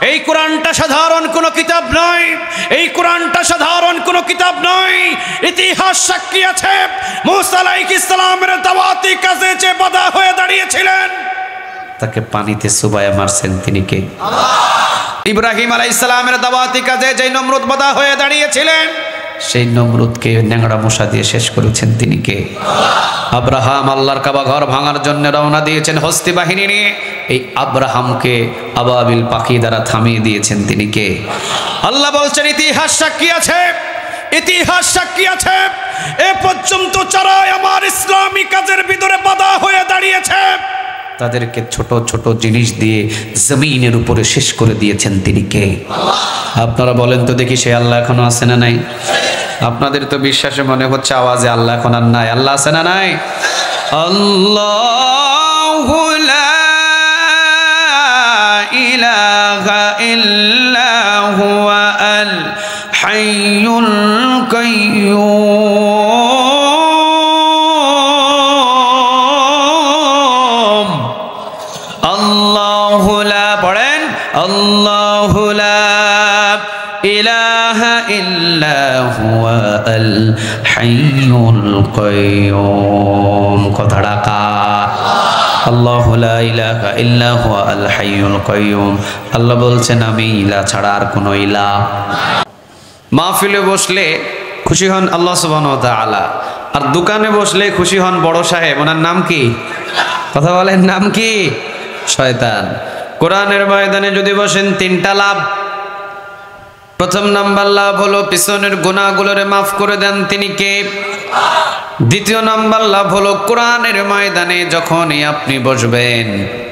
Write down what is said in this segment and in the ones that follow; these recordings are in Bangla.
এই কোরআনটা সাধারণ কোনো কিতাব নয়, এই কোরআনটা সাধারণ কোনো কিতাব নয়। ইতিহাস সাক্ষী আছে, মূসা আলাইহিস সালামের দাওয়াতি কাজে যে বাধা হয়ে দাঁড়িয়েছিলেন, তাকে পানিতে চুবাইয়া মারছেন তিনি কে? আল্লাহ। ইব্রাহিম আলাইহিস সালামের দাওয়াতি কাজে যে নমরুদ বাধা হয়ে দাঁড়িয়েছিলেন, সেই নমরুদকে ন্যাংরা মশা দিয়ে শেষ করেছেন তিনি কে? আল্লাহ। আব্রাহাম আল্লাহর কাবা ঘর ভাঙার জন্য রওনা দিয়েছেন হস্তি বাহিনী নিয়ে, এই আব্রাহামকে আবাবিল পাখি দ্বারা থামিয়ে দিয়েছেন তিনি কে? আল্লাহ বলছেন ইতিহাস সাক্ষী আছে, ইতিহাস সাক্ষী আছে, এ পর্যন্ত যারা আমার ইসলামী কাজের ভিতরে বাধা হয়ে দাঁড়িয়েছে, তাদেরকে ছোট ছোট জিনিস দিয়ে জমিনের উপরে শেষ করে দিয়েছেন তিনি কে? আল্লাহ। আপনারা বলেন তো দেখি, সে আল্লাহ এখনো আছে না নাই? আপনাদের তো বিশ্বাসে মনে হচ্ছে আওয়াজে আল্লাহ এখন আর নাই। আল্লাহ আছে না নাই? আল্লাহু লা ইলাহা ইল্লা হুয়া আল হাইয়ুল কাইয়্যুম। আল্লাহু লা, পড়েন, আল্লাহু লা ইলাহা ইল্লা হুয়া আল হাইয়ুল কাইয়্যুম। কথাটা কার? আল্লাহু লা ইলাহা ইল্লা হুয়া আল হাইয়ুল কাইয়্যুম। আল্লাহ বলছেন আমি ইলা ছাড়া আর কোনো ইলা। মাহফিলে বসলে খুশি হন আল্লাহ সুবহানাহু ওয়া তাআলা, আর দোকানে বসলে খুশি হন বড় সাহেব, ওনার নাম কি? কথা বলেন, নাম কি? শয়তান। কোরআনের ময়দানে যদি বসেন তিনটা লাভ। প্রথম নাম্বার লাভ হলো পিছনের গুনাহগুলোরে মাফ করে দেন তিনি কে? দ্বিতীয় নাম্বার লাভ হলো কোরআনের ময়দানে যখনই আপনি বসবেন,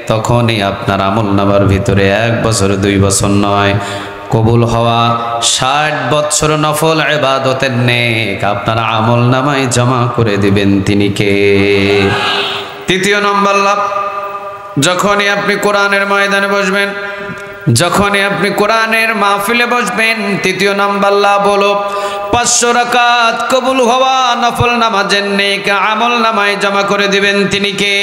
তখনই আপনার আমলনামার ভিতরে 1 বছর 2 বছর নয়, কবুল হওয়া 60 বছর নফল ইবাদতের নেক আপনার আমলনামায় জমা করে দিবেন তিনি কে? তৃতীয় নম্বর লাভ, যখনই আপনি কোরআনের ময়দানে বসবেন, যখনই আপনি কোরআনের মাহফিলে বসবেন, তৃতীয় নাম্বার লাভ হলো 500 রাকাত কবুল হওয়া নফল নামাজের নেক আমল নামায় জমা করে দিবেন তিনি কে?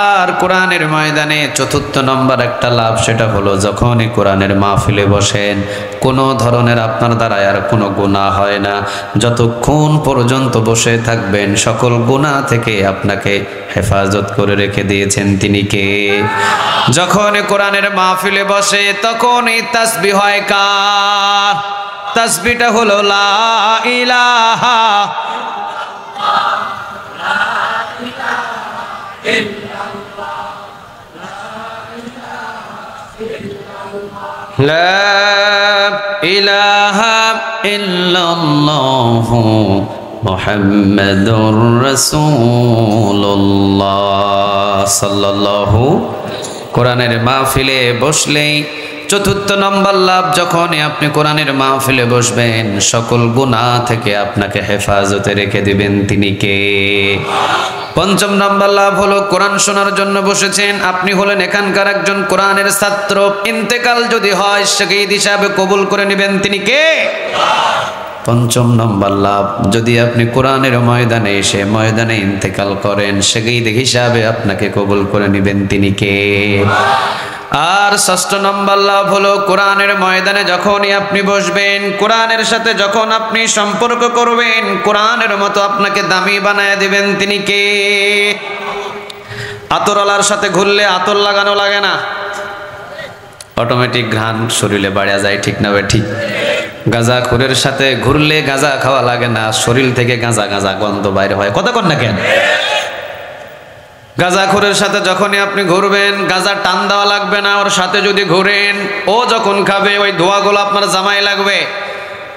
আর কোরআনের ময়দানে চতুর্থ নম্বর একটা লাভ, সেটা হলো যখনই কোরআনের মাহফিলে বসেন, কোনো ধরনের আপনার দ্বারা আর কোনো গুনাহ হয় না। যতক্ষণ পর্যন্ত বসে থাকবেন সকল গুনাহ থেকে আপনাকে হেফাজত করে রেখে দিয়েছেন তিনি কে? যখনই কোরআনের মাহফিলে বসে তখনই তাসবিহ হয় কার? তাসবিহটা হলো লা ইলাহা লা ইলাহা ইল্লাল্লাহু মুহাম্মাদুর রাসূলুল্লাহ সাল্লাল্লাহু। কোরআনের মাহফিলে বসলেই চতুর্থ নম্বর লাভ, যখনই আপনি কোরআনের মাহফিলে বসবেন সকল গুনাহ থেকে আপনাকে হেফাজতে রেখে দিবেন তিনি কে? পঞ্চম নম্বর লাভ হলো কোরআন শোনার জন্য বসেছেন, আপনি হলেন এখানকার একজন কোরআনের ছাত্র, ইন্তেকাল যদি হয় শহীদ হিসাবে কবুল করে নেবেন তিনি কে? পঞ্চম নম্বর লাভ, যদি আপনি কোরআনের ময়দানে এসে ময়দানে ইন্তেকাল করেন শহীদ হিসাবে আপনাকে কবুল করে নেবেন তিনি কে? আর ষষ্ঠ নম্বর লাভ হলো কোরআনের ময়দানে যখনই আপনি বসবেন, কোরআনের সাথে যখন আপনি সম্পর্ক করবেন, কোরআনের মতো আপনাকে দামি বানায় দিবেন তিনি কে? আতরওয়ালার সাথে ঘুরলে আতর লাগানো লাগে না, অটোমেটিক ঘ্রাণ শরীরে বাড়া যায়, ঠিক না? ঠিক। গাঁজাখোরের সাথে ঘুরলে গাঁজা খাওয়া লাগে না, শরীর থেকে গাঁজা গাঁজা গন্ধ বাইরে হয়। কথা কন না কেন? গাঁজাখোরের সাথে যখনই আপনি ঘুরবেন গাঁজা টান দেওয়া লাগবে না, ওর সাথে যদি ঘুরেন ও যখন খাবে ওই ধোঁয়াগুলো আপনার জামায় লাগবে,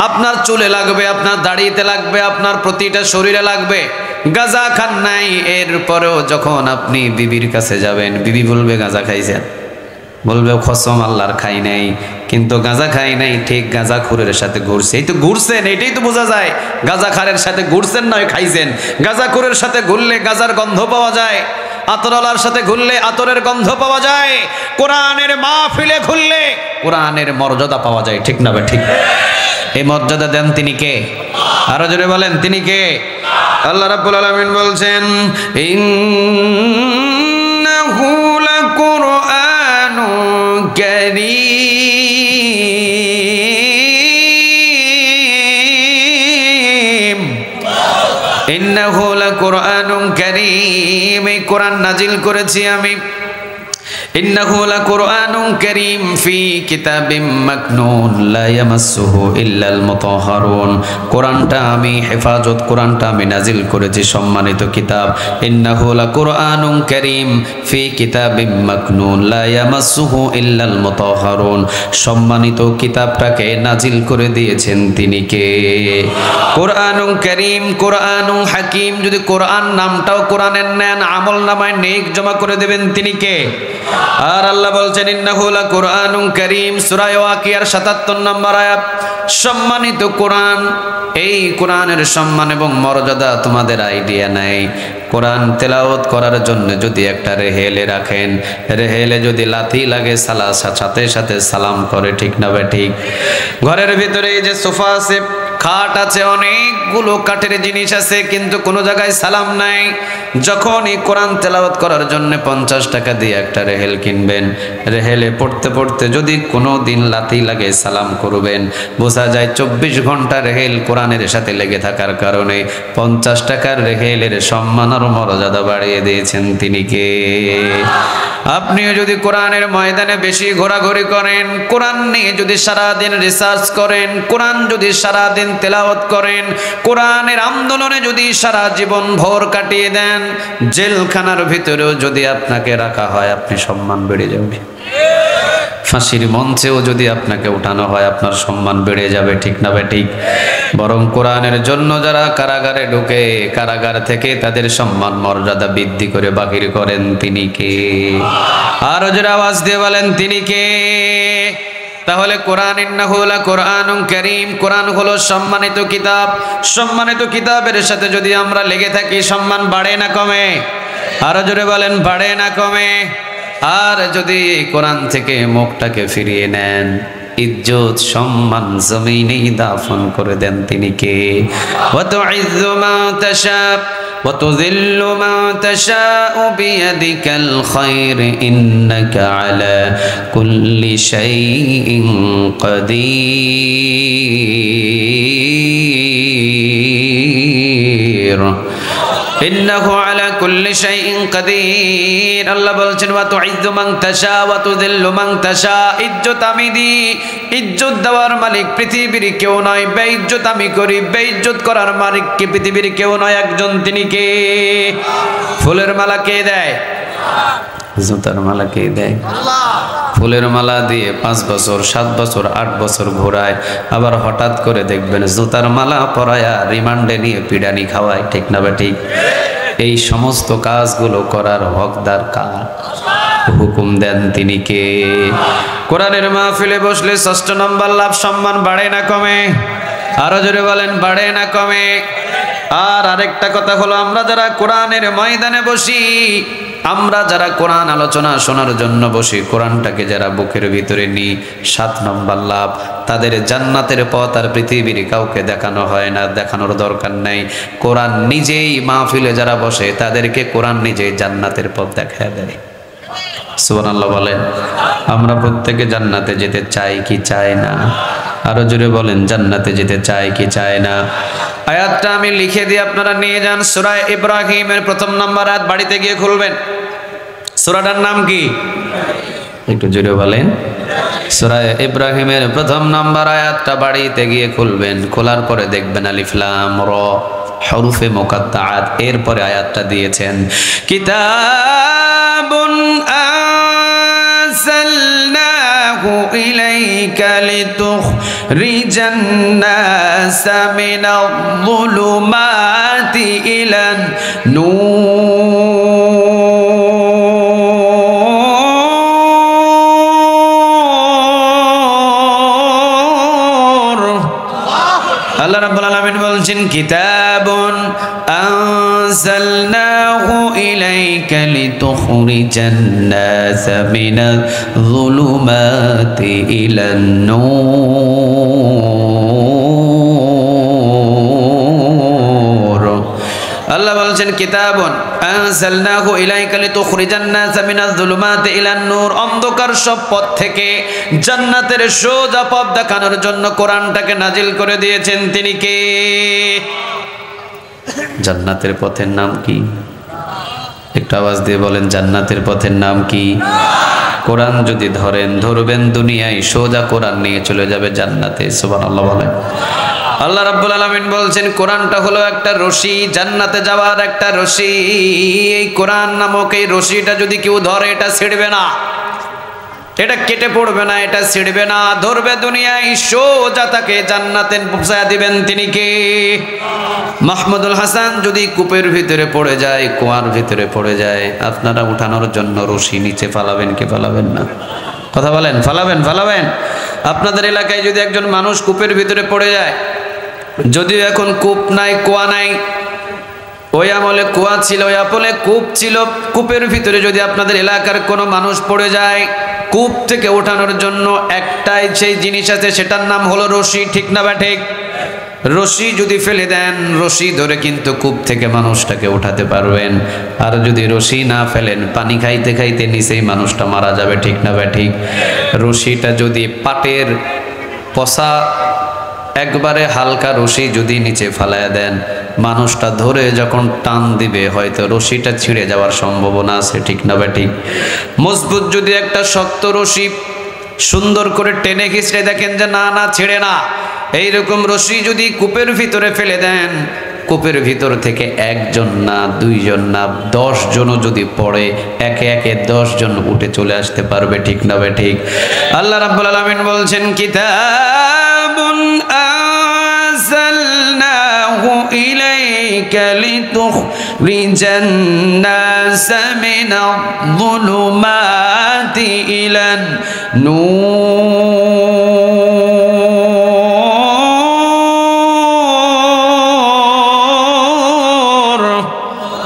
আপনার চুলে লাগবে, আপনার দাড়িতে লাগবে, আপনার প্রতিটা শরীরে লাগবে। গাঁজা খান নাই, এরপরেও যখন আপনি বিবির কাছে যাবেন, বিবি বলবে গাঁজা খাইছেন, বলবে কসম আল্লাহর খাই নাই, কিন্তু গাঁজা খাই নাই, ঠিক গাঁজাখোরের সাথে ঘুরছে। এই তো ঘুরছেন, এটাই তো বোঝা যায় গাঁজাখারের সাথে ঘুরছেন নয় খাইছেন। গাঁজাখোরের সাথে ঘুরলে গাঁজার গন্ধ পাওয়া যায়, আতরওয়ালার সাথে ঘুরলে আতরের গন্ধ পাওয়া যায়, কোরআনের মাহফিলে ঘুরলে কোরআনের মর্যাদা পাওয়া যায়, ঠিক না? ঠিক। এই মর্যাদা দেন তিনি কে? আরো জোরে বলেন তিনি কে? আল্লাহ রাব্বুল আলামিন বলছেন ইন্নাহু লাকুরআনুন কারীম ইন্নাহু লাকুরআনুন কারীম এই কোরআন নাজিল করেছি আমি ইন্নাহু লাকুরআনুন কারীম ফি কিতাবিম মাকনুন লা ইয়ামাসসুহু ইল্লাল মুতাহহারুন কোরআনটা আমি হেফাজত কোরআনটা আমি নাজিল করেছি সম্মানিত কিতাব ইন্নাহু লাকুরআনুন কারীম ফি কিতাবিম মাকনুন লা ইয়ামাসসুহু ইল্লাল মুতাহহারুন সম্মানিত কিতাবটাকে নাজিল করে দিয়েছেন তিনি কে কোরআনুন কারীম কোরআনুন হাকীম যদি কোরআন নামটাও কোরআনের নেন আমলনামায় নেক জমা করে দেবেন তিনি কে আর আল্লাহ বলছেন ইন্নাহু লাকুরআনুন কারীম সূরা ওয়াকিয়ার ৭৭ নম্বর আয়াত সম্মানিত কোরআন এই কোরআনের সম্মান এবং মর্যাদা তোমাদের আইডিয়া নাই কোরআন তেলাওয়াত করার জন্য যদি একটা রেহেলে রাখেন রেহেলে যদি লাথি লাগে সাথে সাথে সালাম করে ঠিক না বে ঠিক ঘরের ভিতরে এই যে সোফা আছে খাট আছে অনেকগুলো কাঠের জিনিস আছে কিন্তু কোনো জায়গায় সালাম নাই যখন এই কোরআন তেলাওয়াত করার জন্য 50 টাকা দিয়ে একটা রেহেল কিনবেন রেহেলে পড়তে পড়তে যদি কোনো দিন লাথি লাগে সালাম করবেন বোঝা যায় 24 ঘন্টা রেহেল কোরআনের সাথে লেগে থাকার কারণে 50 টাকার রেহেলের সম্মান আর মর্যাদা বাড়িয়ে দিয়েছেন তিনি কে আপনিও যদি কোরআনের ময়দানে বেশি ঘোরাঘুরি করেন কোরআন নিয়ে যদি সারা দিন রিসার্চ করেন কোরআন যদি সারা দিন তেলাওয়াত করেন কোরআনের আন্দোলনে যদি সারা জীবন ভোর কাটিয়ে দেন জেলখানার ভিতরেও যদি আপনাকে রাখা হয় আপনি সম্মান বেড়ে যাবে ফাঁসির মঞ্চেও যদি আপনাকে উঠানো হয় আপনার সম্মান বেড়ে যাবে ঠিক না বে ঠিক বরং কোরআনের জন্য যারা কারাগারে ঢুকে কারাগার থেকে তাদের সম্মান মর্যাদা বৃদ্ধি করে বাহির করেন তিনি কে আর যারা আওয়াজ দিয়ে বলেন তিনি কে তাহলে কোরআন ইন্নাহু লাকুরআনুন কারীম কোরআন হলো সম্মানিত কিতাব সম্মানিত কিতাবের সাথে যদি আমরা লেগে থাকি সম্মান বাড়ে না কমে আরো জোরে বলেন বাড়ে না কমে আর যদি কোরআন থেকে মুখটাকে ফিরিয়ে নেন ইজ্জত সম্মান জমিনেই দাফন করে দেন তিনি কে ওয়া তুইজ্জু মা তাশা ওয়া তুযিল্লু মা তাশাউ বিয়াদিকাল খায়র ইন্নাকা আলা কুল্লি শাইইন কাদির ইন্নাহু আলা কুল্লি শাইইন কাদির আল্লাহ বলছেন ওয়া তুইজ্জু মান তাশা ওয়া তুযিল্লু মান তাশা ইজ্জত আমি দি ইজ্জত দেওয়ার মালিক পৃথিবীর কেউ নয় বেইজ্জত আমি করি বেইজ্জত করার মালিক কি পৃথিবীর কেউ নয় একজন তিনি কে ফুলের মালা কে দেয় জুতার মালা কে দেয় আল্লাহ ফুলের মালা দিয়ে 5 বছর 7 বছর 8 বছর ঘোরায় আবার হঠাৎ করে দেখবেন জুতার মালা পরায়া রিমান্ডে নিয়ে পিডানি খাওয়ায় ঠিক না বে ঠিক এই সমস্ত কাজগুলো করার হকদার কার হুকুম দেন তিনি কে কোরআনের মাহফিলে বসলে 6 নম্বর লাভ সম্মান বাড়ে না কমে আরো জোরে বলেন বাড়ে না কমে আর আরেকটা কথা হলো আমরা যারা কোরআনের ময়দানে বসি আমরা যারা কোরআন আলোচনা শোনার জন্য বসি কোরআনটাকে যারা বুকের ভিতরে নিই 7 নম্বর লাভ তাদের জান্নাতের পথ আর পৃথিবীর কাউকে দেখানো হয় না দেখানোর দরকার নাই কোরআন নিজেই মাহফিলে যারা বসে তাদেরকে কোরআন নিজেই জান্নাতের পথ দেখায় দেয় সুবহানাল্লাহ বলেন আমরা প্রত্যেকে জান্নাতে যেতে চাই কি চাই না আরো জোরে বলেন জান্নাতে যেতে চাই কি চাই না আয়াতটা আমি লিখে দিই আপনারা নিয়ে যান সূরা ইব্রাহিমের 1 নম্বর আয়াত বাড়িতে গিয়ে খুলবেন সূরাটার নাম কি একটু জোরে বলেন সূরা ইব্রাহিমের 1 নম্বর আয়াতটা বাড়িতে গিয়ে খুলবেন খোলার পরে দেখবেন আলিফ লাম র হরফে মুকাত্তাআত এরপরে আয়াতটা দিয়েছেন কিতাবুন আনজালনাহু ইলাইকা লিতুখরিজান নাসা মিনায-যুলুমাতি ইলান নূর আল্লাহ রাব্বুল আলামিন বলছেন কিতাবুন আনজালনাহু ইলাইকা লিতুখরিজান নাসা মিনায-যুলুমাতি ইলান নূর আল্লাহ বলছেন কিতাবুন আনজালনাহু ইলাইকা লিতুখরিজান নাসা মিনাজ যুলুমাতি ইলান নূর। অন্ধকার সব পথ থেকে জান্নাতের সোজা পথ দেখানোর জন্য কোরআনটাকে নাজিল করে দিয়েছেন তিনি কে? জান্নাতের পথের নাম কি? একটু আওয়াজ দিয়ে বলেন, জান্নাতের পথের নাম কি? কোরআন যদি ধরবেন দুনিয়ায়, সোজা কোরআন নিয়ে চলে যাবে জান্নাতে। সুবহানাল্লাহ বলেন। আল্লাহ রাব্বুল আলামিন বলছেন কোরআনটা হলো একটা রশি, জান্নাতে যাওয়ার একটা রশি। এই কোরআন নামক এই রশিটা যদি কেউ ধরে, এটা ছিঁড়বে না, এটা কেটে পড়বে না, এটা ছিঁড়বে না। ধরবে দুনিয়ায়, সোজা তাকে জান্নাতে পৌঁছায় দিবেন তিনি কে? মাহমুদুল হাসান যদি কূপের ভিতরে পড়ে যায়, কুয়ার ভিতরে পড়ে যায়, আপনারা উঠানোর জন্য রশি নিচে ফালাবেন কি ফালাবেন না? কথা বলেন, ফালাবেন? ফালাবেন? আপনাদের এলাকায় যদি একজন মানুষ কূপের ভিতরে পড়ে যায়, যদিও এখন কূপ নাই, কুয়া নাই, ওই আমলে কুয়া ছিল, ওই আমলে কূপ ছিল, কূপের ভিতরে যদি আপনাদের এলাকার কোনো মানুষ পড়ে যায়, কূপ থেকে ওঠানোর জন্য একটাই সেই জিনিস আছে, সেটার নাম হলো রশি। ঠিক না বা ঠিক? রশি যদি ফেলে দেন, রশি ধরে কিন্তু কূপ থেকে মানুষটাকে উঠাতে পারবেন। আর যদি রশি না ফেলেন, পানি খাইতে খাইতে নিচেই মানুষটা মারা যাবে। ঠিক না বা ঠিক? রশিটা যদি পাটের পচা একবারে হালকা রশি যদি নিচে ফালায়া দেন, মানুষটা ধরে যখন টান দিবে, হয়তো রশিটা ছিঁড়ে যাওয়ার সম্ভাবনা আছে। ঠিক না বা ঠিক? মজবুত যদি একটা শক্ত রশি সুন্দর করে টেনে খিঁচড়ে দেখেন যে না না, ছিঁড়ে না, এইরকম রশি যদি কূপের ভিতরে ফেলে দেন, কূপের ভিতর থেকে একজন না, দুইজন না, 10 জনও যদি পড়ে, একে একে 10 জন উঠে চলে আসতে পারবে। ঠিক না বা ঠিক? আল্লাহ রাব্বুল আলামিন বলছেন কিতাবুন আনজালনাহু ইলাইকা লিতুখরিজান নাসা মিনাজ যুলুমাতি ইলান নূর।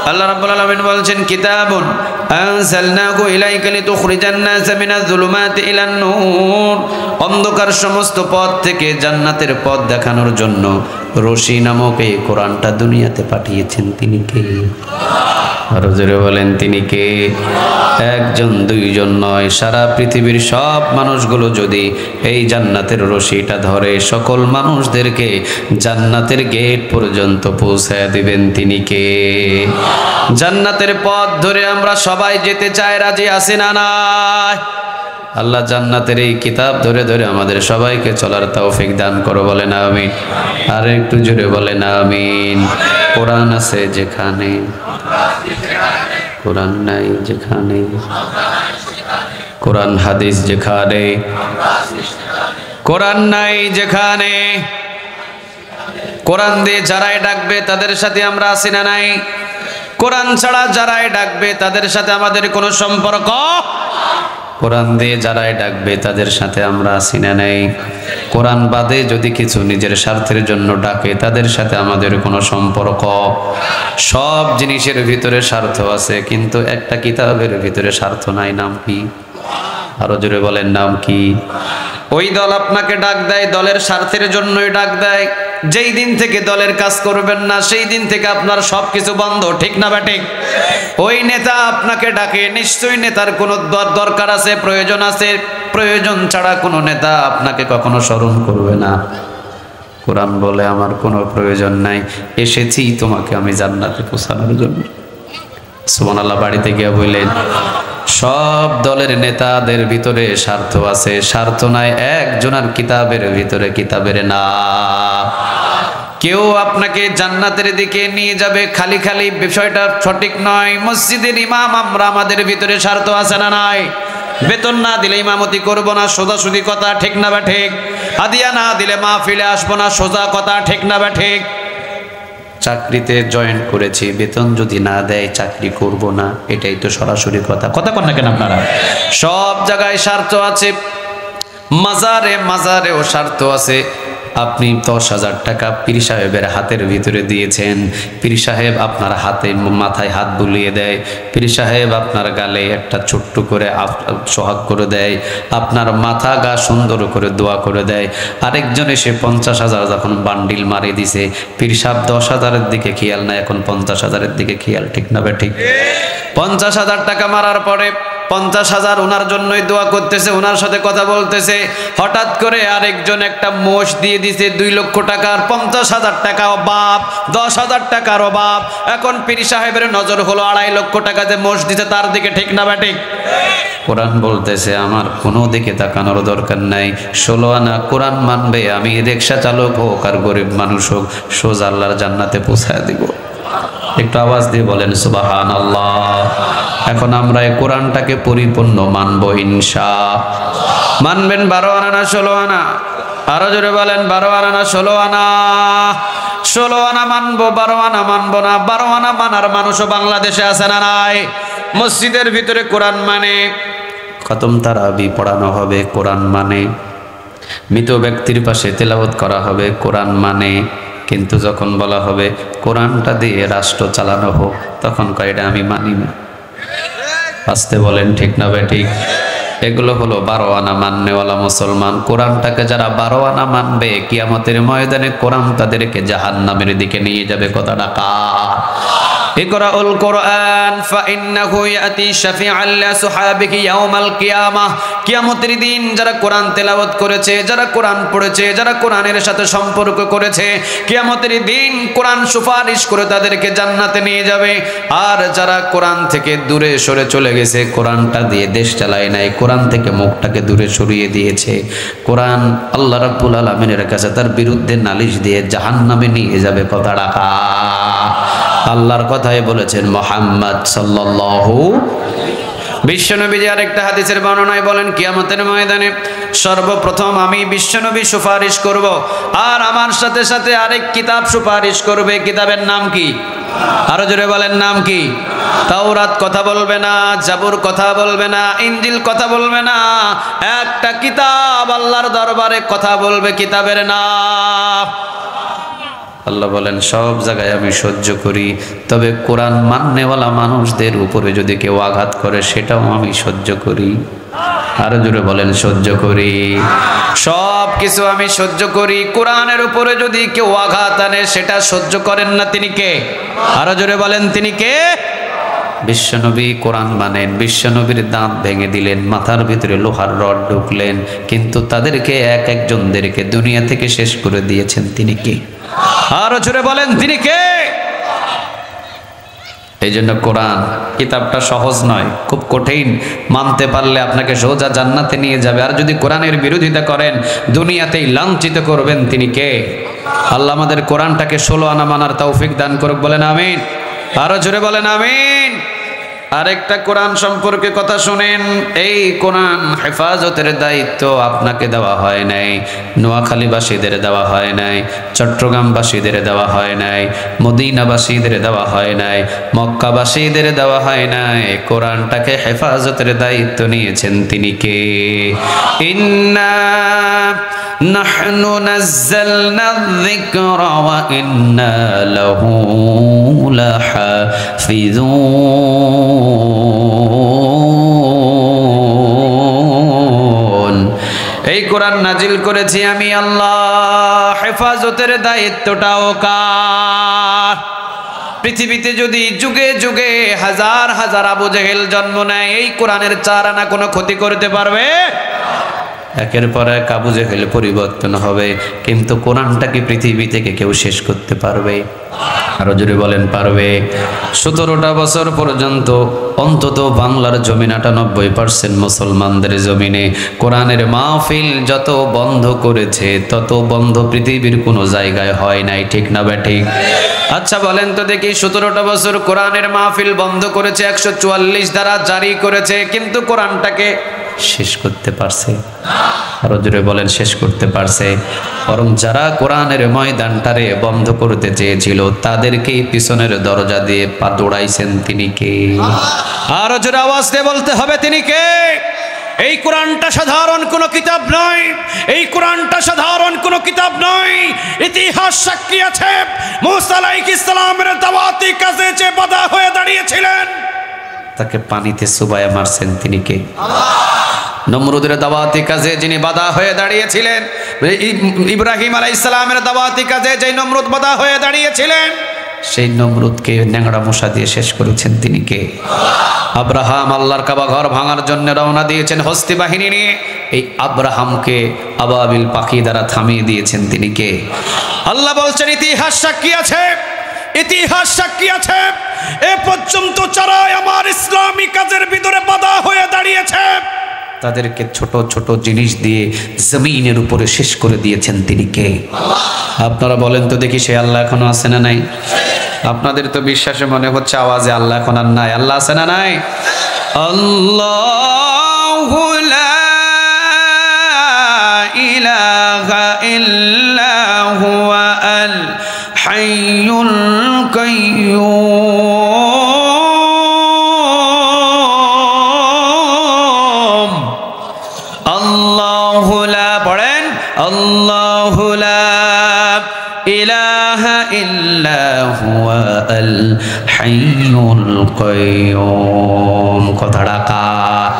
আল্লাহ রাব্বুল আলামিন বলছেন কিতাবুন আনজালনাহু ইলাইকা লিতুখরিজান নাসা মিনাজ যুলুমাতি ইলান নূর। অন্ধকার সমস্ত পথ থেকে জান্নাতের পথ দেখানোর জন্য রশি নামক এই কোরআনটা দুনিয়াতে পাঠিয়েছেন তিনি কে? আরো জোরে বলেন, তিনি কে? একজন দুইজন নয়, সারা পৃথিবীর সব মানুষগুলো যদি এই জান্নাতের রশিটা ধরে, সকল মানুষদেরকে জান্নাতের গেট পর্যন্ত পৌঁছায় দিবেন তিনি কে? জান্নাতের পথ ধরে আমরা সবাই যেতে চাই, রাজি আছি না নাই? আল্লাহ জান্নাতের এই কিতাব ধরে ধরে আমাদের সবাইকে চলার তৌফিক দান করো, বলেন আমিন। আর একটু জোরে বলেন আমিন। কোরআন আছে যেখানে, কোরআন নাই যেখানে, কোরআন হাদিস যেখানে, কোরআন নাই যেখানে, কোরআন দিয়ে যারাই ডাকবে তাদের সাথে আমরা আছি না নাই? কোরআন ছাড়া যারাই ডাকবে তাদের সাথে আমাদের কোনো সম্পর্ক? কোরআন দিয়ে যারাই ডাকবে তাদের সাথে আমরা আছি না নাই? কোরআন বাদে যদি কিছু নিজের স্বার্থের জন্য ডাকে, তাদের সাথে আমাদের কোনো সম্পর্ক? সব জিনিসের ভিতরে স্বার্থ আছে, কিন্তু একটা কিতাবের ভিতরে স্বার্থ নাই। নাম কি? আরো জোরে বলেন, নাম কি? ওই দল আপনাকে ডাক দেয়, দলের স্বার্থের জন্যই ডাক দেয়। যেই দিন থেকে দলের কাজ করবেন না, সেই দিন থেকে আপনার সবকিছু বন্ধ। ঠিক না ব্যাটিক? ওই নেতা আপনাকে ডাকে, নিশ্চয়ই নেতার কোনো দরকার আছে, প্রয়োজন আছে। প্রয়োজন ছাড়া কোনো নেতা আপনাকে কখনো স্মরণ করবে না। কোরআন বলে আমার কোনো প্রয়োজন নাই, এসেছি তোমাকে আমি জান্নাতে পৌঁছানোর জন্য। সুবহানাল্লাহ। বাড়িতে গিয়ে বললেন সব দলের নেতাদের ভিতরে স্বার্থ আছে, স্বার্থ নাই একজনের কিতাবের ভিতরে, কিতাবের না। কেউ আপনাকে জান্নাতের দিকে নিয়ে যাবে খালি খালি, বিষয়টা সঠিক নয়। মসজিদের ইমাম আমরা, আমাদের ভিতরে স্বার্থ আছে না নাই? বেতন না দিলে ইমামতি করব না, সোজাসুজি কথা। ঠিক না বা ঠিক? হাদিয়া না দিলে মাহফিলে আসবো না, সোজা কথা। ঠিক না বা ঠিক? চাকরিতে জয়েন করেছি, বেতন যদি না দেয় চাকরি করব না, এটাই তো সরাসরি কথা। কথা কন না কেন আপনারা? সব জায়গায় স্বার্থ আছে, মাজারেও স্বার্থ আছে, আপনি 10,000 টাকা পীর সাহেবের হাতের ভিতরে দিয়েছেন, পীর সাহেব আপনার হাতে মাথায় হাত বুলিয়ে দেয়, পীর সাহেব আপনার গালে একটা ছোট্ট করে সোহাগ করে দেয়, আপনার মাথা গা সুন্দর করে দোয়া করে দেয়। আরেকজন এসে 50,000 যখন বান্ডিল মারি দিছে, পীর সাহেব 10,000-এর দিকে খেয়াল না, এখন 50,000-এর দিকে খেয়াল, ঠিক না ঠিক? 50,000 টাকা মারার পরে 50,000 ওনার জন্যই দোয়া করতেছে, ওনার সাথে কথা বলতেছে। হঠাৎ করে আরেকজন একটা মোষ দিয়ে দিছে 2 লক্ষ টাকার, 50,000 টাকা অভাব, 10,000 টাকার অভাব। এখন পীর সাহেবের নজর হলো 2.5 লক্ষ টাকা যে মোষ দিছে তার দিকে, ঠিক না ঠিক? কোরআন বলতেছে আমার কোনো দিকে তাকানোর দরকার নাই। 16 আনা কোরআন মানবে, আমি রিকশা চালক হোক আর গরিব মানুষ হোক, সোজা আল্লাহর জান্নাতে পৌঁছায় দিব। একটু আওয়াজ দিয়ে বলেন সুবহানাল্লাহ। এখন আমরা এই কোরআনটাকে পরিপূর্ণ মানবো ইনশাআল্লাহ। মানবেন 12 আনা না 16 আনা? আরো জোরে বলেন 12 আনা না 16 আনা? 16 আনা মানবো, 12 আনা মানবো না। 12 আনা মানার মানুষও বাংলাদেশে আছে না নাই? মসজিদের ভিতরে কোরআন মানে, খতম তারাবি পড়ানো হবে কোরআন মানে, মৃত ব্যক্তির পাশে তেলাওয়াত করা হবে কোরআন মানে। কিন্তু যখন বলা হবে কোরআনটা দিয়ে রাষ্ট্র চালানো হোক, তখন কয় এটা আমি মানি না। আসতে বলেন ঠিক না ঠিক? এগুলো হলো 12 আনা মাননেওয়ালা মুসলমান। কোরআনটাকে যারা 12 আনা মানবে, কিয়ামতের ময়দানে কোরআন তাদেরকে জাহান্নামের দিকে নিয়ে যাবে। কথাটা কার? ইকরাউল কোরআন ফাইন্নাহু ইয়াতি শাফিআল লিআসহাবিহি ইয়াউমাল কিয়ামাহ। কিয়ামতের দিন যারা কোরআন তেলাওয়াত করেছে, যারা কোরআন পড়েছে, যারা কোরআনের সাথে সম্পর্ক করেছে, কিয়ামতের দিন কোরআন সুপারিশ করে তাদেরকে জান্নাতে নিয়ে যাবে। আর যারা কোরআন থেকে দূরে সরে চলে গেছে, কোরআনটা দিয়ে দেশ চালায় নাই, কোরআন থেকে মুখটাকে দূরে সরিয়ে দিয়েছে, কোরআন আল্লাহ রাব্বুল আলামিনের কাছে তার বিরুদ্ধে নালিশ দিয়ে জাহান্নামে নিয়ে যাবে। কথাটা আল্লাহর কথাই বলেছেন মুহাম্মদ সাল্লাল্লাহু। বিশ্বনবীজি আরেকটা হাদিসের বর্ণনায় বলেন, কিয়ামতের ময়দানে সর্বপ্রথম আমি বিশ্বনবী সুপারিশ করব, আর আমার সাথে সাথে আরেক কিতাব সুপারিশ করবে। কিতাবের নাম কি? আরো জোরে বলেন নাম কি? তাওরাত কথা বলবে না, জাবুর কথা বলবে না, ইনজিল কথা বলবে না। একটা কিতাব আল্লাহর দরবারে কথা বলবে, কিতাবের নাম। আল্লাহ বলেন সব জায়গায় আমি সহ্য করি, তবে কোরআন মাননেওয়ালা মানুষদের উপরে যদি কেউ আঘাত করে সেটাও আমি সহ্য করি। আরো জোরে বলেন সহ্য করি। সব কিছু আমি সহ্য করি, কোরআনের উপরে যদি কেউ আঘাত আনে সেটা সহ্য করেন না। তিনি কে? আরো জোরে বলেন তিনি কে? বিশ্বনবী কোরআন মানেন। বিশ্বনবীর দাঁত ভেঙে দিলেন, মাথার ভিতরে লোহার রড ঢুকলেন, কিন্তু তাদেরকে এক একজনদেরকে দুনিয়া থেকে শেষ করে দিয়েছেন। তিনি কে? আরো জোরে বলেন তিনি কে? এই জন্য কোরআন কিতাবটা সহজ নয়, খুব কঠিন। মানতে পারলে আপনাকে সোজা জান্নাতে নিয়ে যাবে, আর যদি কোরআনের বিরোধিতা করেন দুনিয়াতেই লাঞ্ছিত করবেন। তিনি কে? আল্লাহ আমাদের কোরআনটাকে 16 আনা মানার তৌফিক দান করুক। বলেন আমিন। আরো জোরে বলেন আমিন। আরেকটা কোরআন সম্পর্কে কথা শুনেন। এই কোরআন হেফাজতের দায়িত্ব আপনাকে দেওয়া হয় নাই, নোয়াখালীবাসীদের দেওয়া হয় নাই, চট্টগ্রামবাসীদের দেওয়া হয় নাই, মদিনাবাসীদের দেওয়া হয় নাই, মক্কাবাসীদের দেওয়া হয় নাই। কোরআনটাকে হেফাজতের দায়িত্ব নিয়েছেন তিনি কে? ইন্না নাহনু নাযালনা যিকরা ওয়া ইন্না লাহু লাহাফিজুন। এই কোরআন নাজিল করেছি আমি আল্লাহ, হেফাজতের দায়িত্বটাও কার? পৃথিবীতে যদি যুগে যুগে হাজার হাজার আবু জেহেল জন্ম নেয়, এই কোরআনের 4 আনা কোনো ক্ষতি করতে পারবে? একের পর এক আবু জেহেল পরিবর্তন হবে, কিন্তু কোরআনটাকে পৃথিবী থেকে কেউ শেষ করতে পারবে? আরো জোরে বলেন পারবে? 17টা বছর পর্যন্ত অন্তত বাংলার জমিন 98% মুসলমানদের জমিনে কোরআনের মাহফিল যত বন্ধ করেছে তত বন্ধ পৃথিবীর কোনো জায়গায় হয় নাই। ঠিক না ঠিক? আচ্ছা বলেন তো দেখি, 17টা বছর কোরআনের মাহফিল বন্ধ করেছে, 144 ধারা জারি করেছে, কিন্তু কোরআনটাকে শেষ করতে পারছে? আরো জোরে বলেন শেষ করতে পারছে? বরং যারা কোরআনের ময়দানটারে বন্ধ করতে চেয়েছিল তাদেরকেই পিছনের দরজা দিয়ে পা দৌড়াইছেন। তিনি কে? আরো জোরে আওয়াজ দিয়ে বলতে হবে তিনি কে? এই কোরআনটা সাধারণ কোনো কিতাব নয়, এই কোরআনটা সাধারণ কোনো কিতাব নয়। ইতিহাস সাক্ষী আছে মূসা আলাইহিস সালামের দাওয়াতি কাজে যে বাধা হয়ে দাঁড়িয়েছিলেন, তাকে পানিতে চুবাইয়া মারছেন তিনি কে? নমরুদের দাওয়াতি কাজে যিনি বাধা হয়ে দাঁড়িয়েছিলেন, ইব্রাহিম আলাইহিস সালামের দাওয়াতি কাজে যে নমরুদ বাধা হয়ে দাঁড়িয়েছিলেন, সেই নমরুদকে ন্যাংরা মশা দিয়ে শেষ করেছেন তিনি কে? আব্রাহাম আল্লাহর কাবা ঘর ভাঙার জন্য রওনা দিয়েছেন হস্তি বাহিনী নিয়ে, এই আব্রাহামকে আবাবিল পাখি দ্বারা থামিয়ে দিয়েছেন তিনি কে? আল্লাহ বলছেন ইতিহাস সাক্ষী আছে, ইতিহাস সাক্ষী আছে, এ পর্যন্ত যারা আমার ইসলামী কাজের ভিতরে বাধা হয়ে দাঁড়িয়েছে তাদেরকে ছোট ছোট জিনিস দিয়ে জমিনের উপরে শেষ করে দিয়েছেন তিনি কে? আপনারা বলেন তো দেখি, সে আল্লাহ এখনো আছে না নাই? আপনাদের তো বিশ্বাসে মনে হচ্ছে আওয়াজে আল্লাহ এখন আর নাই। আল্লাহ আছে না নাই? আল্লাহু লা ইলাহা ইল্লা হুয়া আল হাইয়ুল কাইয়্যুম। আল্লাহু লা, পড়েন, আল্লাহু লা ইলাহা ইল্লা হুয়া আল হাইয়ুল কাইয়্যুম। কথাটা কার?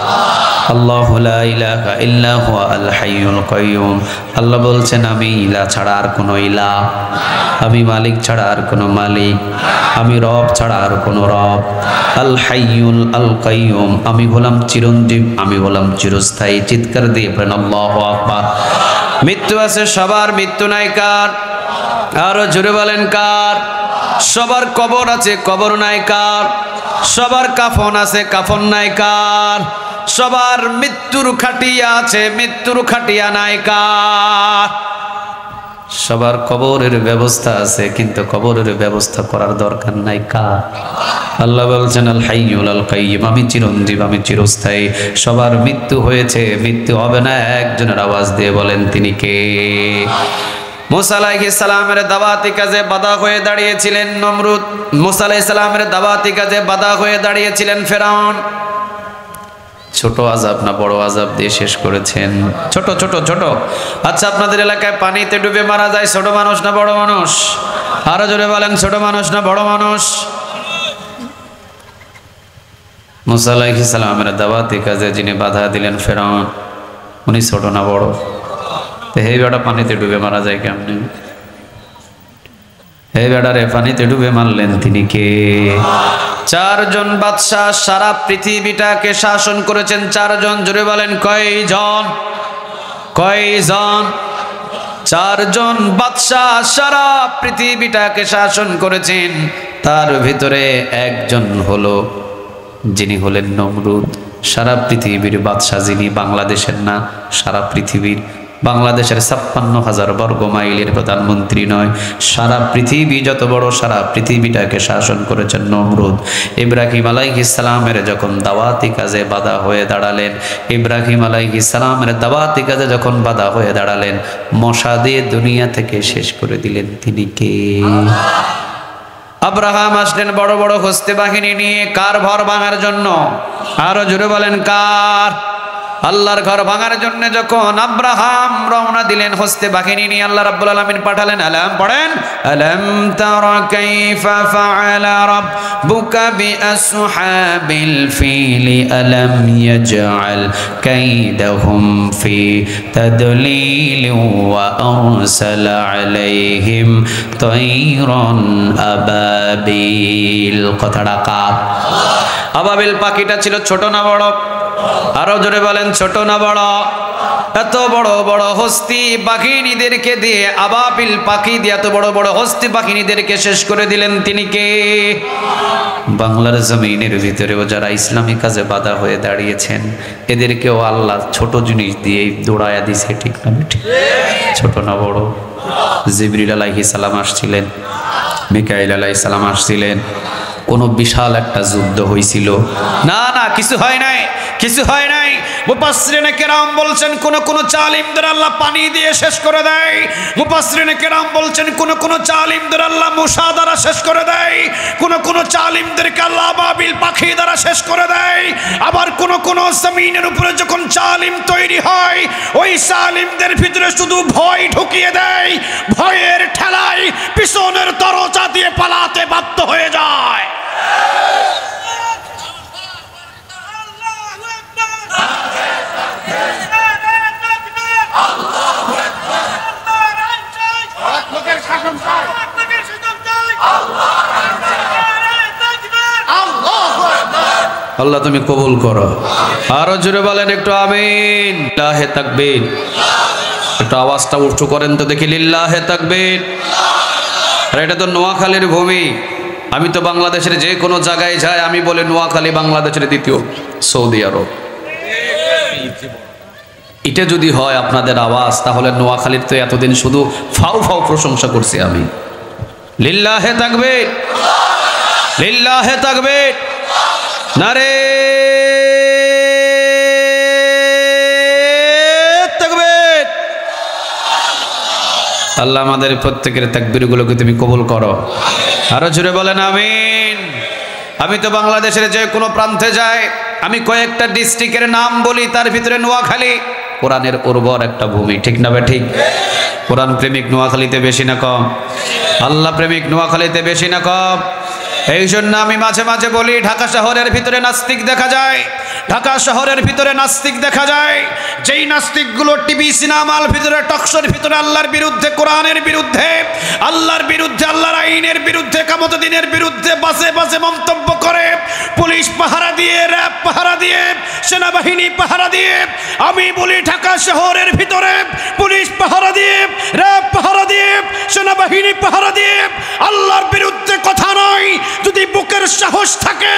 আল্লাহু লা ইলাহা ইল্লা হুয়া আল হাইয়ুল কাইয়্যুম। আল্লাহ বলছেন আমি ইলা ছাড়া আর কোনো ইলা, আমি মালিক ছাড়া আর কোনো মালিক, আমি রব ছাড়া আর কোনো রব। আল হাইয়ুল আল কাইয়্যুম, আমি হলাম চিরঞ্জীব, আমি হলাম চিরস্থায়ী। চিৎকার দিয়ে বলেন আল্লাহু আকবার। মৃত্যু আছে সবার, মৃত্যু নাই কার? আরো জোরে বলেন কার? সবার কবর আছে, কবর নাই কার? সবার কাফন আছে, কাফন নাই কার? সবার মৃত্যুর খাটিয়া আছে, মৃত্যুর খাটিয়া নাই কার? সবার কবরের ব্যবস্থা আছে, কিন্তু কবরের ব্যবস্থা করার দরকার নাই কার? আল্লাহ বলছেন আল হাইয়ুল আল কাইয়্যুম, আমি চিরঞ্জীব, আমি চিরস্থায়ী। সবার মৃত্যু হয়েছে, মৃত্যু হবে না। একজনের আওয়াজ দিয়ে বলেন তিনি কে? মূসা আলাইহিস সালামের দাওয়াতি কাজে বাধা হয়ে দাঁড়িয়েছিলেন নমরুদ, মূসা আলাইহিস সালামের দাওয়াতি কাজে বাধা হয়ে দাঁড়িয়েছিলেন ফেরাউন। ছোট আযাব না বড় আযাব দিয়ে শেষ করেছেন? ছোট ছোট ছোট। আচ্ছা, আপনাদের এলাকায় পানিতে ডুবে মারা যায় ছোট মানুষ না বড় মানুষ? আরো জোরে বলেন, ছোট মানুষ না বড় মানুষ? মূসা আলাইহিস সালামের দাওয়াতি কাজে যিনি বাধা দিলেন ফেরাউন, উনি ছোট না বড়? হে বেটা, পানিতে ডুবে মারা যায় কেমনে? হে বেটা রে, পানিতে ডুবে মারলেন তিনি কে? চারজন বাদশাহ সারা পৃথিবীটাকে শাসন করেছেন। চারজন, জোরে বলেন কয়জন? কয়জন? চারজন বাদশাহ সারা পৃথিবীটাকে শাসন করেছেন। তার ভিতরে একজন হলো, যিনি হলেন নমরুদ। সারা পৃথিবীর বাদশাহ যিনি, বাংলাদেশের না, সারা পৃথিবীর। বাংলাদেশের 56,000 বর্গ মাইলের প্রধানমন্ত্রী নয়, সারা পৃথিবী যত বড়, সারা পৃথিবীটাকে শাসন করেছেন নমরুদ। ইব্রাহিম আলাইহিস সালামের যখন দাওয়াতি কাজে বাধা হয়ে দাঁড়ালেন, ইব্রাহিম আলাইহিস সালামের দাওয়াতি কাজে যখন বাধা হয়ে দাঁড়ালেন, মশা দিয়ে দুনিয়া থেকে শেষ করে দিলেন তিনি কে? আব্রাহাম আসলেন বড় বড় হস্তি বাহিনী নিয়ে, কার ঘর ভাঙার জন্য? আরো জোরে বলেন কার? আল্লাহর ঘর ভাঙার জন্য যখন আব্রাহাম রওনা দিলেন হস্তি বাহিনী নিয়ে, আল্লাহ রাব্বুল আলামিন পাঠালেন আলাম, পড়েন, আলাম তারা কাইফা ফাআলা রাব্বুকা বিআসহাবিল ফিল আলাম ইয়াজআল কাইদাহুম ফি তাদলিল ওয়া আরসালা আলাইহিম তায়রান আবাবিল। কথাটা কার? আবাবিল পাখিটা ছিল ছোট না বড়? আরো জোরে বলেন, ছোট না বড়? এত বড় বড় হস্তি বাহিনীদেরকে দিয়ে, আবাবিল পাখি দিয়ে এত বড় বড় হস্তি বাহিনীদেরকে শেষ করে দিলেন তিনি কে? বাংলার জমিনের ভিতরেও যারা ইসলামী কাজে বাধা হয়ে দাঁড়িয়েছেন, এদেরকেও আল্লাহ ছোট জিনিস দিয়ে দৌড়ায়া দিছে, ঠিক না? ছোট না বড়? জিবরিল আলাইহিস সালাম আসছিলেন, মিকাইল আলাইহিস সালাম আসছিলেন, কোন বিশাল একটা যুদ্ধ হয়েছিল? না না, কিছু হয় নাই, কিছু হয় নাই। মুফাসসিরিনে কেরাম বলছেন কোন কোন জালিমদের আল্লাহ পানি দিয়ে শেষ করে দেয়। মুফাসসিরিনে কেরাম বলছেন কোন কোন জালিমদের আল্লাহ মূসা দ্বারা শেষ করে দেয়। কোন কোন জালিমদেরকে আল্লাহ আবাবিল পাখি দ্বারা শেষ করে দেয়। আবার কোন কোন জমিনের উপরে যখন জালিম তৈরি হয় ওই জালিমদের ভিতরে শুধু ভয় ঢুকিয়ে দেয়, ভয়ের ঠেলায় পিছনের দরজা দিয়ে পালাতে বাধ্য হয়ে যায়। আল্লাহ তুমি কবুল করো। আরো জোরে বলেন একটু আমিন। লিল্লাহে তাকবীর। একটু আওয়াজটা উঁচু করেন তো দেখি, লিল্লাহে তাকবীর। আর এটা তো নোয়াখালীর ভূমি। আমি তো বাংলাদেশের যে কোনো জায়গায় যাই আমি বলি নোয়াখালী বাংলাদেশের দ্বিতীয় সৌদি আরব। এটা যদি হয় আপনাদের আওয়াজ, তাহলে নোয়াখালীর তো এতদিন শুধু ফাউ ফাউ প্রশংসা করছি আমি। লিল্লাহে তাকবীর, লিল্লাহে তাকবীর, নারে তাকবীর। আল্লাহ আমাদের প্রত্যেকের তাকবীরগুলোকে তুমি কবুল করো। আরো জোরে বলেন আমিন। আমি তো বাংলাদেশের যে কোনো প্রান্তে যাই, আমি কয়েকটা ডিস্ট্রিক্টের নাম বলি, তার ভিতরে নোয়াখালী কোরআনের উর্বর একটা ভূমি, ঠিক না ঠিক? কোরআন প্রেমিক নোয়াখালীতে বেশি না কম? আল্লাহ প্রেমিক নোয়াখালীতে বেশি না কম? এই জন্য আমি মাঝে মাঝে বলি ঢাকা শহরের ভিতরে নাস্তিক দেখা যায়, ঢাকা শহরের ভিতরে নাস্তিক দেখা যায়। যেই নাস্তিকগুলো টিভি সিনেমার ভিতরে টকশোর ভিতরে আল্লাহর বিরুদ্ধে, কোরআনের বিরুদ্ধে, আল্লাহর বিরুদ্ধে, আল্লাহর আইনের বিরুদ্ধে, কিয়ামত দিনের বিরুদ্ধে বাজে বাজে মন্তব্য করে, পুলিশ পাহারা দিয়ে, র্যাব পাহারা দিয়ে, সেনাবাহিনী পাহারা দিয়ে, আমি বলি ঢাকা শহরের ভিতরে পুলিশ পাহারা দিয়ে, র্যাব পাহারা দিয়ে, সেনাবাহিনী পাহারা দিয়ে আল্লাহর বিরুদ্ধে কথা নয়। যদি বুকের সাহস থাকে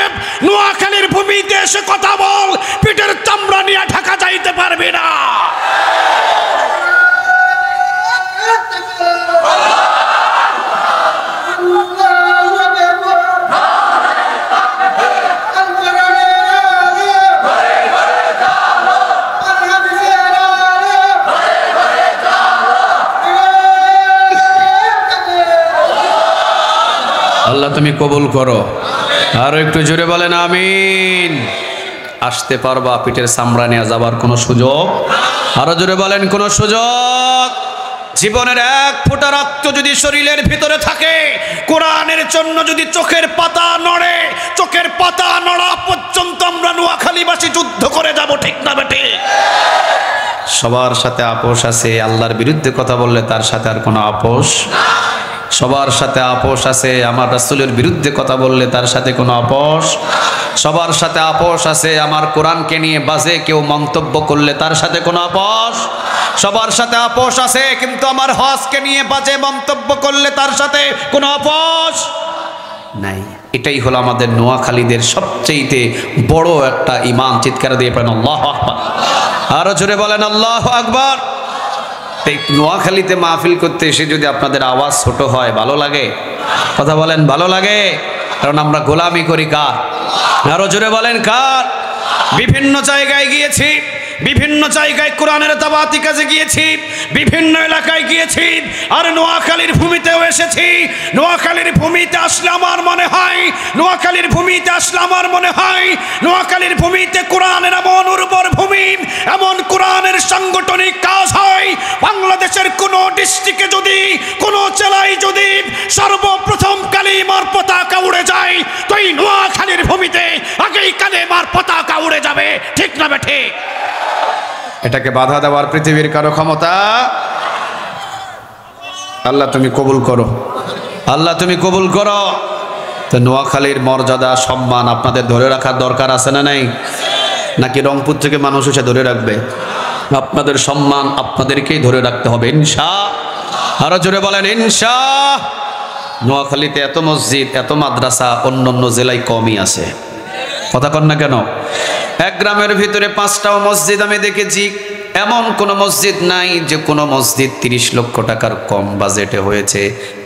নোয়াখালীর ভূমিতে এসে কথা বল, পিঠের চামড়া নিয়ে ঢাকা যাইতে পারবে না। আল্লাহ তুমি কবুল করো। আরো একটু জোরে বলেন আমিন। আসতে পারবা, পিঠের চামড়া নিয়ে যাবার কোনো সুযোগ? আরো জোরে বলেন কোনো সুযোগ? জীবনের এক ফোঁটা রক্ত যদি শরীরের ভিতরে থাকে, কোরআনের জন্য যদি চোখের পাতা নড়ে, চোখের পাতা নড়া পর্যন্ত আমরা নোয়াখালীবাসী যুদ্ধ করে যাব, ঠিক না বেটে? সবার সাথে আপোষ আছে, আল্লাহর বিরুদ্ধে কথা বললে তার সাথে আর কোনো আপোষ? সবার সাথে আপোষ আছে, আমার রাসূলের বিরুদ্ধে কথা বললে তার সাথে কোনো আপোষ? সবার সাথে আপোষ আছে, আমার কোরআনকে নিয়ে বাজে কেউ মন্তব্য করলে তার সাথে কোনো আপোষ? সবার সাথে আপোষ আছে, কিন্তু আমার হজকে নিয়ে বাজে মন্তব্য করলে তার সাথে কোনো আপোষ নাই। এটাই হলো আমাদের নোয়াখালীদের সবচেয়ে বড় একটা ঈমান। চিৎকার দিয়ে পড়েন আল্লাহু আকবার। আরো জোরে বলেন আল্লাহু আকবার। এই নোয়াখালীতে মাহফিল করতে এসে যদি আপনাদের আওয়াজ ছোট হয়, ভালো লাগে? কথা বলেন, ভালো লাগে? কারণ আমরা গোলামি করি কার? আরো জোরে বলেন কার? বিভিন্ন জায়গায় গিয়েছি, বিভিন্ন জায়গায় কোরআনের দাওয়াতি কাজে গিয়েছি, বিভিন্ন এলাকায় গিয়েছি, আর নোয়াখালীর ভূমিতেও এসেছি। নোয়াখালীর ভূমিতে আসলে আমার মনে হয়, নোয়াখালীর ভূমিতে আসলে আমার মনে হয়, নোয়াখালীর ভূমিতে কোরআনের এমন উর্বর ভূমি, এমন কোরআনের সাংগঠনিক কাজ হয়। বাংলাদেশের কোনো ডিস্ট্রিক্টে যদি, কোনো জেলায় যদি সর্বপ্রথম কালিমার পতাকা উড়ে যায়, তো এই নোয়াখালীর ভূমিতে আগেই কালিমার পতাকা উড়ে যাবে, ঠিক না বেঠে? এটাকে বাধা দেওয়ার পৃথিবীর কারো ক্ষমতা? আল্লাহ তুমি কবুল করো, আল্লাহ তুমি কবুল করো। তো নোয়াখালীর মর্যাদা, সম্মান আপনাদের ধরে রাখার দরকার আছে না নাই? নাকি রংপুর থেকে মানুষ এসে ধরে রাখবে? আপনাদের সম্মান আপনাদেরকেই ধরে রাখতে হবে, ইনশাআল্লাহ। আরো জোরে বলেন ইনশাআল্লাহ। নোয়াখালীতে এত মসজিদ, এত মাদ্রাসা অন্য অন্য জেলায় কমই আছে। কথা কন না কেন? এক গ্রামের ভিতরে 5টাও মসজিদ আমি দেখেছি। এমন কোন মসজিদ নাই যে কোনো মসজিদ 30 লক্ষ টাকার কম বাজেটে হয়েছে।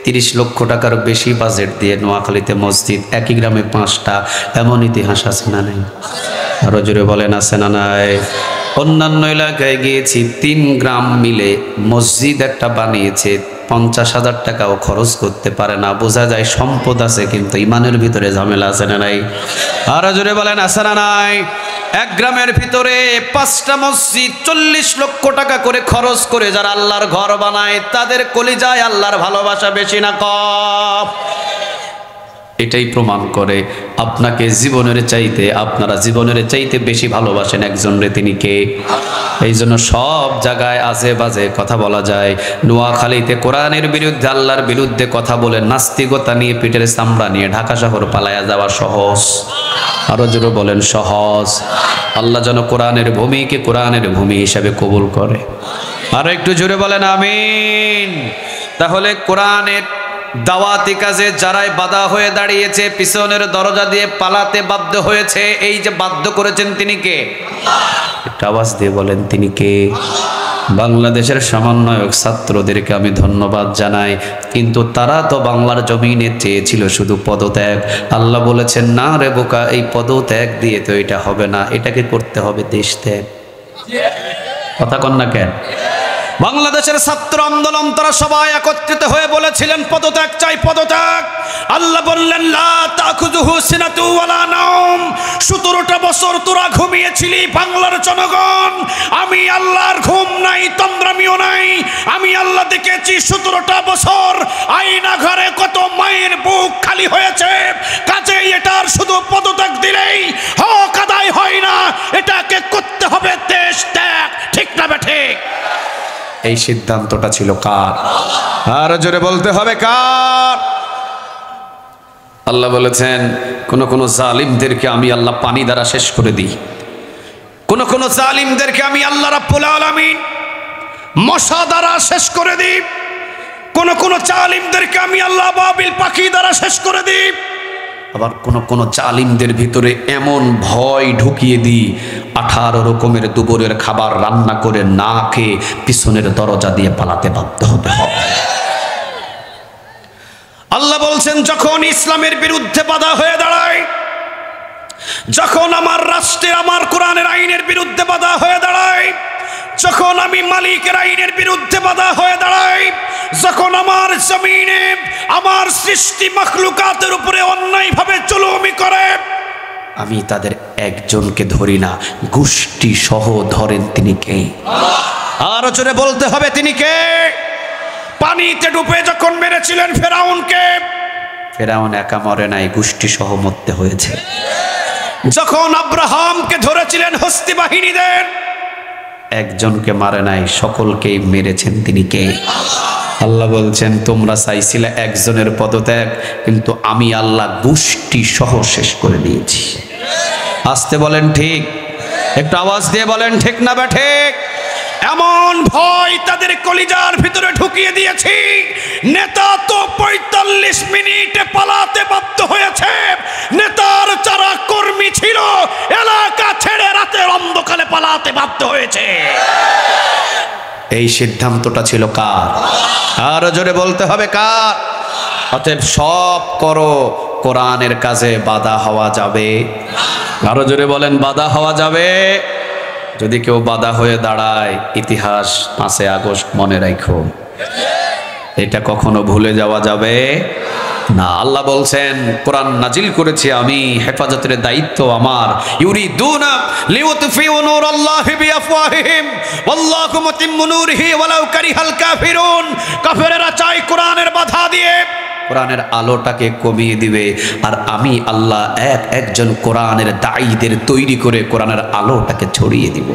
30 লক্ষ টাকার বেশি বাজেট দিয়ে নোয়াখালীতে মসজিদ, একই গ্রামে 5টা। এমন ইতিহাস আছে না নাই? আরো জোরে বলেন আছে না নাই? অন্যান্য এলাকায় গিয়েছি 3 গ্রাম মিলে মসজিদ একটা বানিয়েছে, 50,000 টাকাও খরচ করতে পারে না। বোঝা যায় সম্পদ আছে কিন্তু ইমানের ভিতরে ঝামেলা আছে না নাই? আর জোরে বলেন আছে না নাই? 1 গ্রামের ভিতরে 5টা মসজিদ 40 লক্ষ টাকা করে খরচ করে যারা আল্লাহর ঘর বানায় তাদের কলিজায় আল্লাহর ভালোবাসা বেশি না কম? এটাই প্রমাণ করে আপনাকে জীবনের চাইতে, আপনারা জীবনের চাইতে বেশি ভালোবাসেন একজনরে, তিনি কে? এই জন্য সব জায়গায় আজে বাজে কথা বলা যায়। নোয়াখালীতে কোরআনের বিরুদ্ধে, আল্লাহর বিরুদ্ধে কথা বলে নাস্তিকতা নিয়ে, পিঠের চামড়া নিয়ে ঢাকা শহর পালায়া যাওয়া সহজ। আরো জোরে বলেন সহজ। আল্লাহ যেন কোরআনের ভূমিকে কোরআনের ভূমি হিসাবে কবুল করে। আরো একটু জোরে বলেন আমিন। তাহলে কোরআনের দাওয়াতি কাজে যারাই বাধা হয়ে দাঁড়িয়েছে, পিছনের দরজা দিয়ে পালাতে বাধ্য হয়েছে, এই যে বাধ্য করেছেন তিনি কে? একটা আওয়াজ দিয়ে বলেন তিনি কে? বাংলাদেশের সমন্বয়ক ছাত্রদেরকে আমি ধন্যবাদ জানাই, কিন্তু তারা তো বাংলার জমিনে চেয়েছিল শুধু পদত্যাগ। আল্লাহ বলেছেন না রে বোকা, এই পদত্যাগ দিয়ে তো এটা হবে না, এটাকে করতে হবে দেশ ত্যাগ। কথা কন না কেন? বাংলাদেশের ছাত্র আন্দোলন তারা সবাই একত্রিত হয়ে বলেছিলেন পদত্যাগ চাই, পদত্যাগ। আল্লাহ বললেন লা তাখুযুহু সিনাতু ওয়ালা নাওম। 17টা বছর তোরা ঘুমিয়েছিলি বাংলার জনগণ, আমি আল্লাহর ঘুম নাই, তন্দ্রামিও নাই। আমি আল্লাহ দেখেছি 17টা বছর আয়না ঘরে কত মায়ের বুক খালি হয়েছে। কাজেই এটার শুধু পদত্যাগ দিলেই হক আদায় হয় না, এটাকে করতে হবে দেশ ত্যাগ। ঠিক না ঠিক? এই সিদ্ধান্তটা ছিল কার? আর জোরে বলতে হবে কার? আল্লাহ বলেছেন কোন কোন জালিমদেরকে আমি আল্লাহ পানি দ্বারা শেষ করে দিই, কোন কোন জালিমদেরকে আমি আল্লাহ রাব্বুল আলামিন মশা দ্বারা শেষ করে দিই, কোন কোন জালিমদেরকে আমি আল্লাহ বাবিল পাখি দ্বারা শেষ করে দিই। আবার কোন কোন জালিমদের ভিতরে এমন ভয় ঢুকিয়ে দিই, 18 রকমের দুপুরের খাবার রান্না করে না খেয়ে পিছনের দরজা দিয়ে পালাতে বাধ্য হতে হবে। আল্লাহ বলছেন যখন ইসলামের বিরুদ্ধে বাধা হয়ে দাঁড়ায়, যখন আমার রাষ্ট্রের, আমার কোরআনের আইনের বিরুদ্ধে বাধা হয়ে দাঁড়ায়, যখন আমি মালিকের আইনের বিরুদ্ধে বাধা হয়ে দাঁড়াই, যখন আমার জমিনে আমার সৃষ্টি মাখলুকাতের উপরে অন্যায়ভাবে জুলুমি করে, আমি তাদের একজনকে ধরি না, গোষ্ঠী সহ ধরেন। তিনি কে? আরো জোরে বলতে হবে তিনি কে? পানিতে ডুবে যখন মেরেছিলেন ফেরাউনকে, ফেরাউন একা মরে নাই, গোষ্ঠী সহ মরতে হয়েছে। যখন আব্রাহামকে ধরেছিলেন হস্তি বাহিনীদের, একজনকে মারে নাই, সকলকেই মেরেছেন। তিনি কে? আল্লাহ বলছেন তোমরা চাইছিলে একজনের পদত্যাগ, কিন্তু আমি আল্লাহ গোষ্ঠী সহ শেষ করে দিয়েছি। আসতে বলেন ঠিক, একটু আওয়াজ দিয়ে বলেন ঠিক না বা ঠিক? এমন ভয় তাদের কলিজার ভিতরে ঢুকিয়ে দিয়েছি, নেতা তো 45 মিনিটে পালাতে বাধ্য হয়েছে। নেতার যারা কর্মী ছিল এলাকা ছেড়ে রাতের অন্ধকারে পালাতে বাধ্য হয়েছে। এই সিদ্ধান্তটা ছিল কার? আর জোরে বলতে হবে কার? অতএব সব করো, কোরআনের কাজে বাধা হওয়া যাবে। আরো জোরে বলেন বাধা হওয়া যাবে। যদি কেউ বাধা হয়ে দাঁড়ায়, ইতিহাস 5 আগস্ট মনে রাখো, এটা কখনো ভুলে যাওয়া যাবে না। আল্লাহ বলছেন কোরআন নাজিল করেছি আমি, হেফাজতের দায়িত্ব আমার। ইউরিদুনা লিউতফিউ নূরাল্লাহি বিআফওয়াহিহিম ওয়াল্লাহু মুতিম্মু নূরিহি ওয়ালাউ কারিহাল কাফিরুন। কাফেররা চায় কোরআনের বাধা দিয়ে কোরআনের আলোটাকে কমিয়ে দিবে, আর আমি আল্লাহ একজন কোরআনের দায়ীদের তৈরি করে কোরআনের আলোটাকে ছড়িয়ে দিব।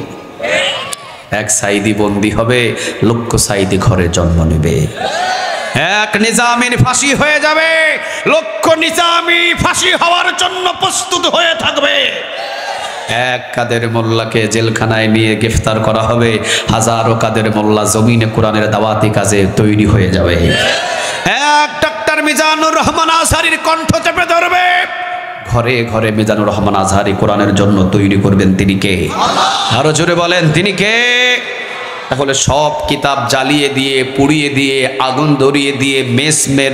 এক সাইদি বন্দী হবে, লক্ষ সাইদি ঘরে জন্ম নেবে। এক নিজামীর ফাঁসি হয়ে যাবে, লক্ষ নিজামী ফাঁসি হওয়ার জন্য প্রস্তুত হয়ে থাকবে। এক কাদের মোল্লাকে জেলখানায় নিয়ে গ্রেফতার করা হবে, হাজারো কাদের মোল্লা জমিনে কোরআনের দাওয়াতি কাজে তৈরি হয়ে যাবে। এক ডাক্তার মিজানুর রহমান আজহারীর কণ্ঠ চেপে ধরবে, ঘরে ঘরে মিজানুর রহমান আজহারী কোরআনের জন্য তৈরি করবেন। তিনি কে? আরো জোরে বলেন তিনি কে? তাহলে সব কিতাব জ্বালিয়ে দিয়ে, পুড়িয়ে দিয়ে, আগুন ধরিয়ে দিয়ে,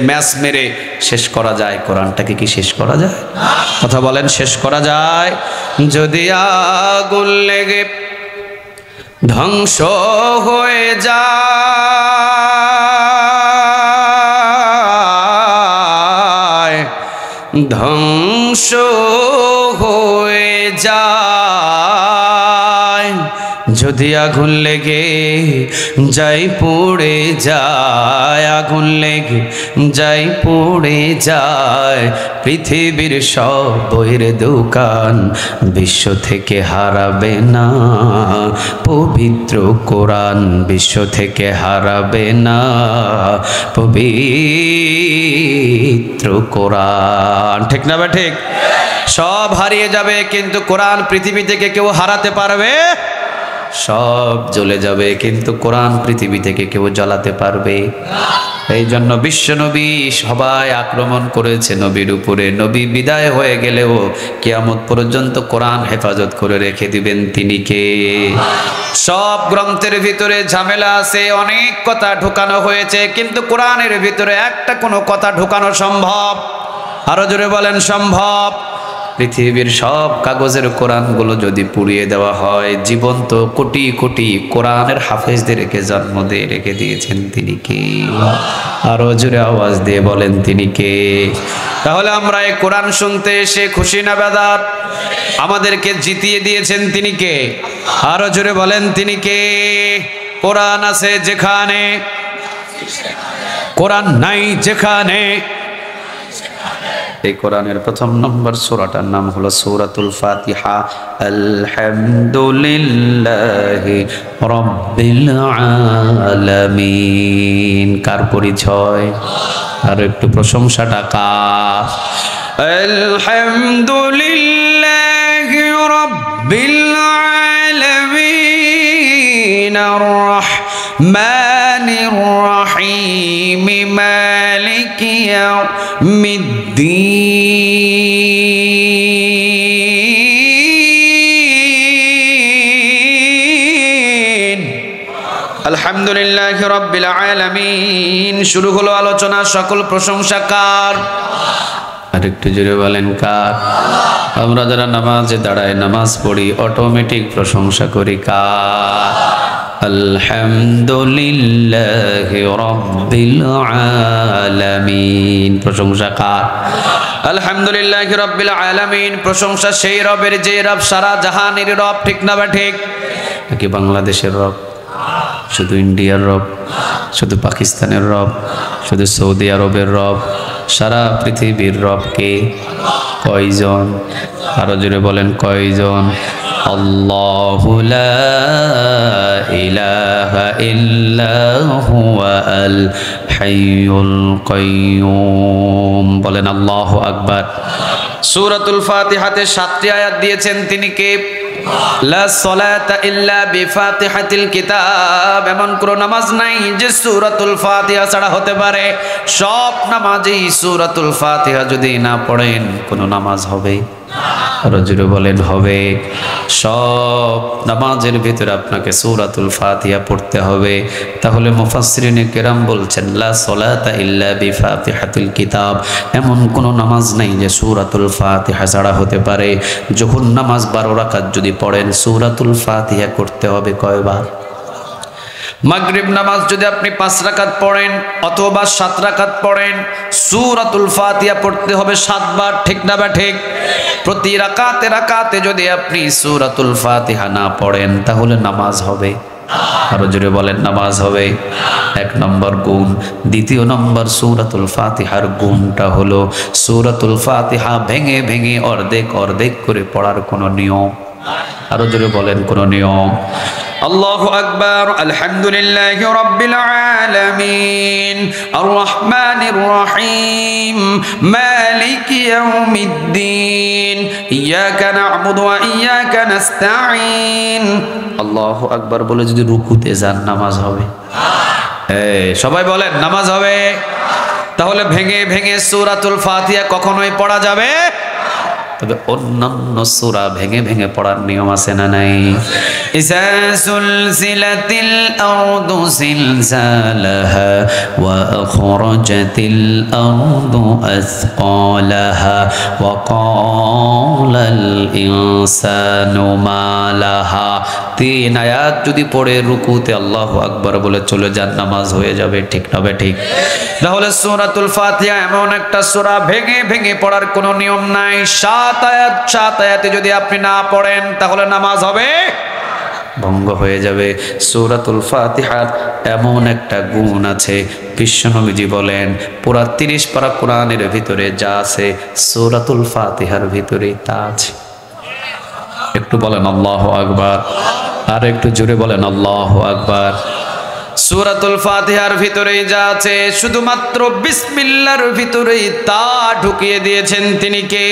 ম্যাচ মেরে শেষ করা যায়, কোরআনটাকে কি শেষ করা যায়? কথা বলেন শেষ করা যায়? যদি আগুন লেগে ধ্বংস হয়ে যায়, ধ্বংস হয়ে যায়। যদি আগুন লেগে যাই পুড়ে যায়, আগুন লেগে যাই পুড়ে যায়, পৃথিবীর সব বইয়ের দোকান বিশ্ব থেকে হারাবে না পবিত্র কোরআন, বিশ্ব থেকে হারাবে না পবিত্র কোরআন। ঠিক না বা ঠিক? সব হারিয়ে যাবে কিন্তু কোরআন পৃথিবী থেকে কেউ হারাতে পারবে? সব জ্বলে যাবে কিন্তু কোরআন পৃথিবী থেকে কেউ জ্বালাতে পারবে? এই জন্য বিশ্বনবী সবাই আক্রমণ করেছে নবীর উপরে, নবী বিদায় হয়ে গেলেও কিয়ামত পর্যন্ত কোরআন হেফাজত করে রেখে দিবেন তিনি কে? সব গ্রন্থের ভিতরে ঝামেলা আছে, অনেক কথা ঢোকানো হয়েছে, কিন্তু কোরআনের ভিতরে একটা কোনো কথা ঢোকানো সম্ভব? আরো জোরে বলেন সম্ভব? পৃথিবীর সব কাগজের কোরআনগুলো যদি পুড়িয়ে দেওয়া হয়, জীবন্ত কোটি কোটি কোরআনের হাফেজদেরকে জন্ম দিয়ে রেখে দিয়েছেন তিনি কে? আরো জোরে আওয়াজ দিয়ে বলেন তিনি কে? তাহলে আমরা এই কোরআন শুনতে এসে খুশি না বেদাত? আমাদেরকে জিতিয়ে দিয়েছেন তিনি কে? আরো জোরে বলেন তিনি কে? কোরআন আছে যেখানে, কোরআন নাই যেখানে। এই কোরআনের প্রথম নম্বর সূরাটার নাম হলো সূরাতুল ফাতিহা। আলহামদুলিল্লাহি রাব্বিল আলামিন। কার পরিচয়? আর একটু প্রশংসাটা কার? আলহামদুলিল্লাহি রাব্বিল আলামিন আর রাহমানির রাহিম মালিকি ইয়াউমিদ্দিন। আলহামদুলিল্লাহি রাব্বিল আলামিন। শুরু হলো আলোচনা। সকল প্রশংসা কার? আর একটু জোরে বলেন কার? আমরা যারা নামাজে দাঁড়ায় নামাজ পড়ি অটোমেটিক প্রশংসা করি কার? আলহামদুলিল্লাহি রাব্বিল আলামিন। প্রশংসা কার? আলহামদুলিল্লাহি রাব্বিল আলামিন। প্রশংসা সেই রবের যে রব সারা জাহানের রব। ঠিক না বা ঠিক? নাকি বাংলাদেশের রব? শুধু ইন্ডিয়ার রব? শুধু পাকিস্তানের রব? শুধু সৌদি আরবের রব? সারা পৃথিবীর রব কে? কয়জন? আরো জোরে বলেন কয়জন? আল্লাহু লা ইলাহা ইল্লা হুয়া আল হাইয়ুল কাইয়্যুম। বলেন আল্লাহু আকবার। সূরাতুল ফাতিহাতে 7টি আয়াত দিয়েছেন তিনি কে? লা সালাতা ইল্লা বিফাতিহাতিল কিতাব। এমন কোন নামাজ নাই যে সূরাতুল ফাতিহা ছাড়া হতে পারে। সব নামাজেই সূরাতুল ফাতিহা যদি না পড়েন কোন নামাজ হবে? রজুরে বলেন হবে। সব নামাজের ভিতরে আপনাকে সূরাতুল ফাতিহা পড়তে হবে। তাহলে মুফাসসিরিনে কেরাম বলছেন লা সালাতা ইল্লা বিফাতিহাতিল কিতাব। এমন কোন নামাজ নাই যে সূরাতুল ফাতিহা ছাড়া হতে পারে। যখন নামাজ 12 রাকাত যদি পড়েন সূরাতুল ফাতিহা করতে হবে কয়বার? মাগরিব নামাজ যদি আপনি 5 রাকাত পড়েন অথবা 7 রাকাত পড়েন সূরাতুল ফাতিহা পড়তে হবে 7 বার। ঠিক না বা ঠিক? প্রতি রাকাতে রাকাতে যদি আপনি সূরাতুল ফাতিহা না পড়েন তাহলে নামাজ হবে? আরো জোরে বলেন নামাজ হবে। 1 নম্বর গুণ। দ্বিতীয় নম্বর সূরাতুল ফাতিহার গুণটা হলো সূরাতুল ফাতিহা ভেঙে ভেঙে অর্ধেক অর্ধেক করে পড়ার কোনো নিয়ম? আরো জোরে বলেন কোন নিয়ম? আল্লাহু আকবার। আলহামদুলিল্লাহি রাব্বিল আলামিন আর রহমানির রহিম মালিকি ইয়াউমিদ্দিন ইয়াকা না'বুদু ওয়া ইয়াকা নাস্তাঈন। আল্লাহু আকবার বলে যদি রুকুতে যান নামাজ হবে? সবাই বলেন নামাজ হবে। তাহলে ভেঙে ভেঙে সূরাতুল ফাতিহা কখনোই পড়া যাবে? তবে অন্যান্য সূরা ভেঙে ভেঙে পড়ার নিয়ম আছে না নাই? ইযা সুলসিলাতিল আরদু জিলজালাহা ওয়া আখরাজাতিল আরদু আসকালাহা ওয়া ক্বালাল ইনসানু মা লাহা। 3 আয়াত যদি পড়ে রুকুতে আল্লাহু আকবার বলে চলে যান, নামাজ হয়ে যাবে। ঠিক না ঠিক? তাহলে সূরাতুল ফাতিহা এমন একটা সূরা ভেঙে ভেঙে পড়ার কোনো নিয়ম নাই। 7 আয়াতে যদি আপনি না পড়েন তাহলে নামাজ হবে ভঙ্গ হয়ে যাবে। সূরাতুল ফাতিহার এমন একটা গুণ আছে, বিশ্বনবীজি বলেন পুরা 30 পারা কোরআনের ভিতরে যা আছে সূরাতুল ফাতিহার ভিতরে তা আছে। একটু বলেন আল্লাহু আকবার, আর একটু জোরে বলেন আল্লাহু আকবার। সূরাতুল ফাতিহার ভিতরেই যা আছে, শুধুমাত্র বিসমিল্লাহর ভিতরেই তা ঢুকিয়ে দিয়েছেন তিনি কে?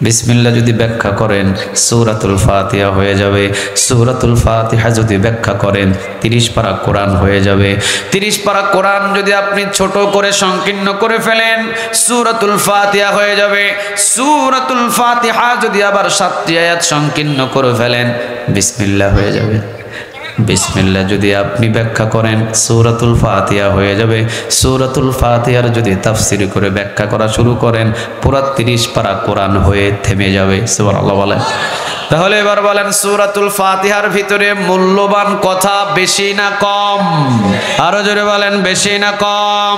বিসমিল্লাহ যদি ব্যাখ্যা করেন সূরাতুল ফাতিহা হয়ে যাবে। সূরাতুল ফাতিহা যদি ব্যাখ্যা করেন 30 পারা কোরআন হয়ে যাবে। 30 পারা কোরআন যদি আপনি ছোট করে সংকীর্ণ করে ফেলেন সূরাতুল ফাতিহা হয়ে যাবে। সূরাতুল ফাতিহা যদি আবার 7টি আয়াত সংকীর্ণ করে ফেলেন বিসমিল্লাহ হয়ে যাবে। বিসমিল্লাহ যদি আপনি ব্যাখ্যা করেন সূরাতুল ফাতিহা হয়ে যাবে। সূরাতুল ফাতিহার যদি তাফসীর করে ব্যাখ্যা করা শুরু করেন পুরা 30 পারা কোরআন হয়ে থেমে যাবে। সুবহানাল্লাহ বলেন। তাহলে এবার বলেন সূরাতুল ফাতিহার ভিতরে মূল্যবান কথা বেশি না কম? আরো জোরে বলেন, বেশি না কম?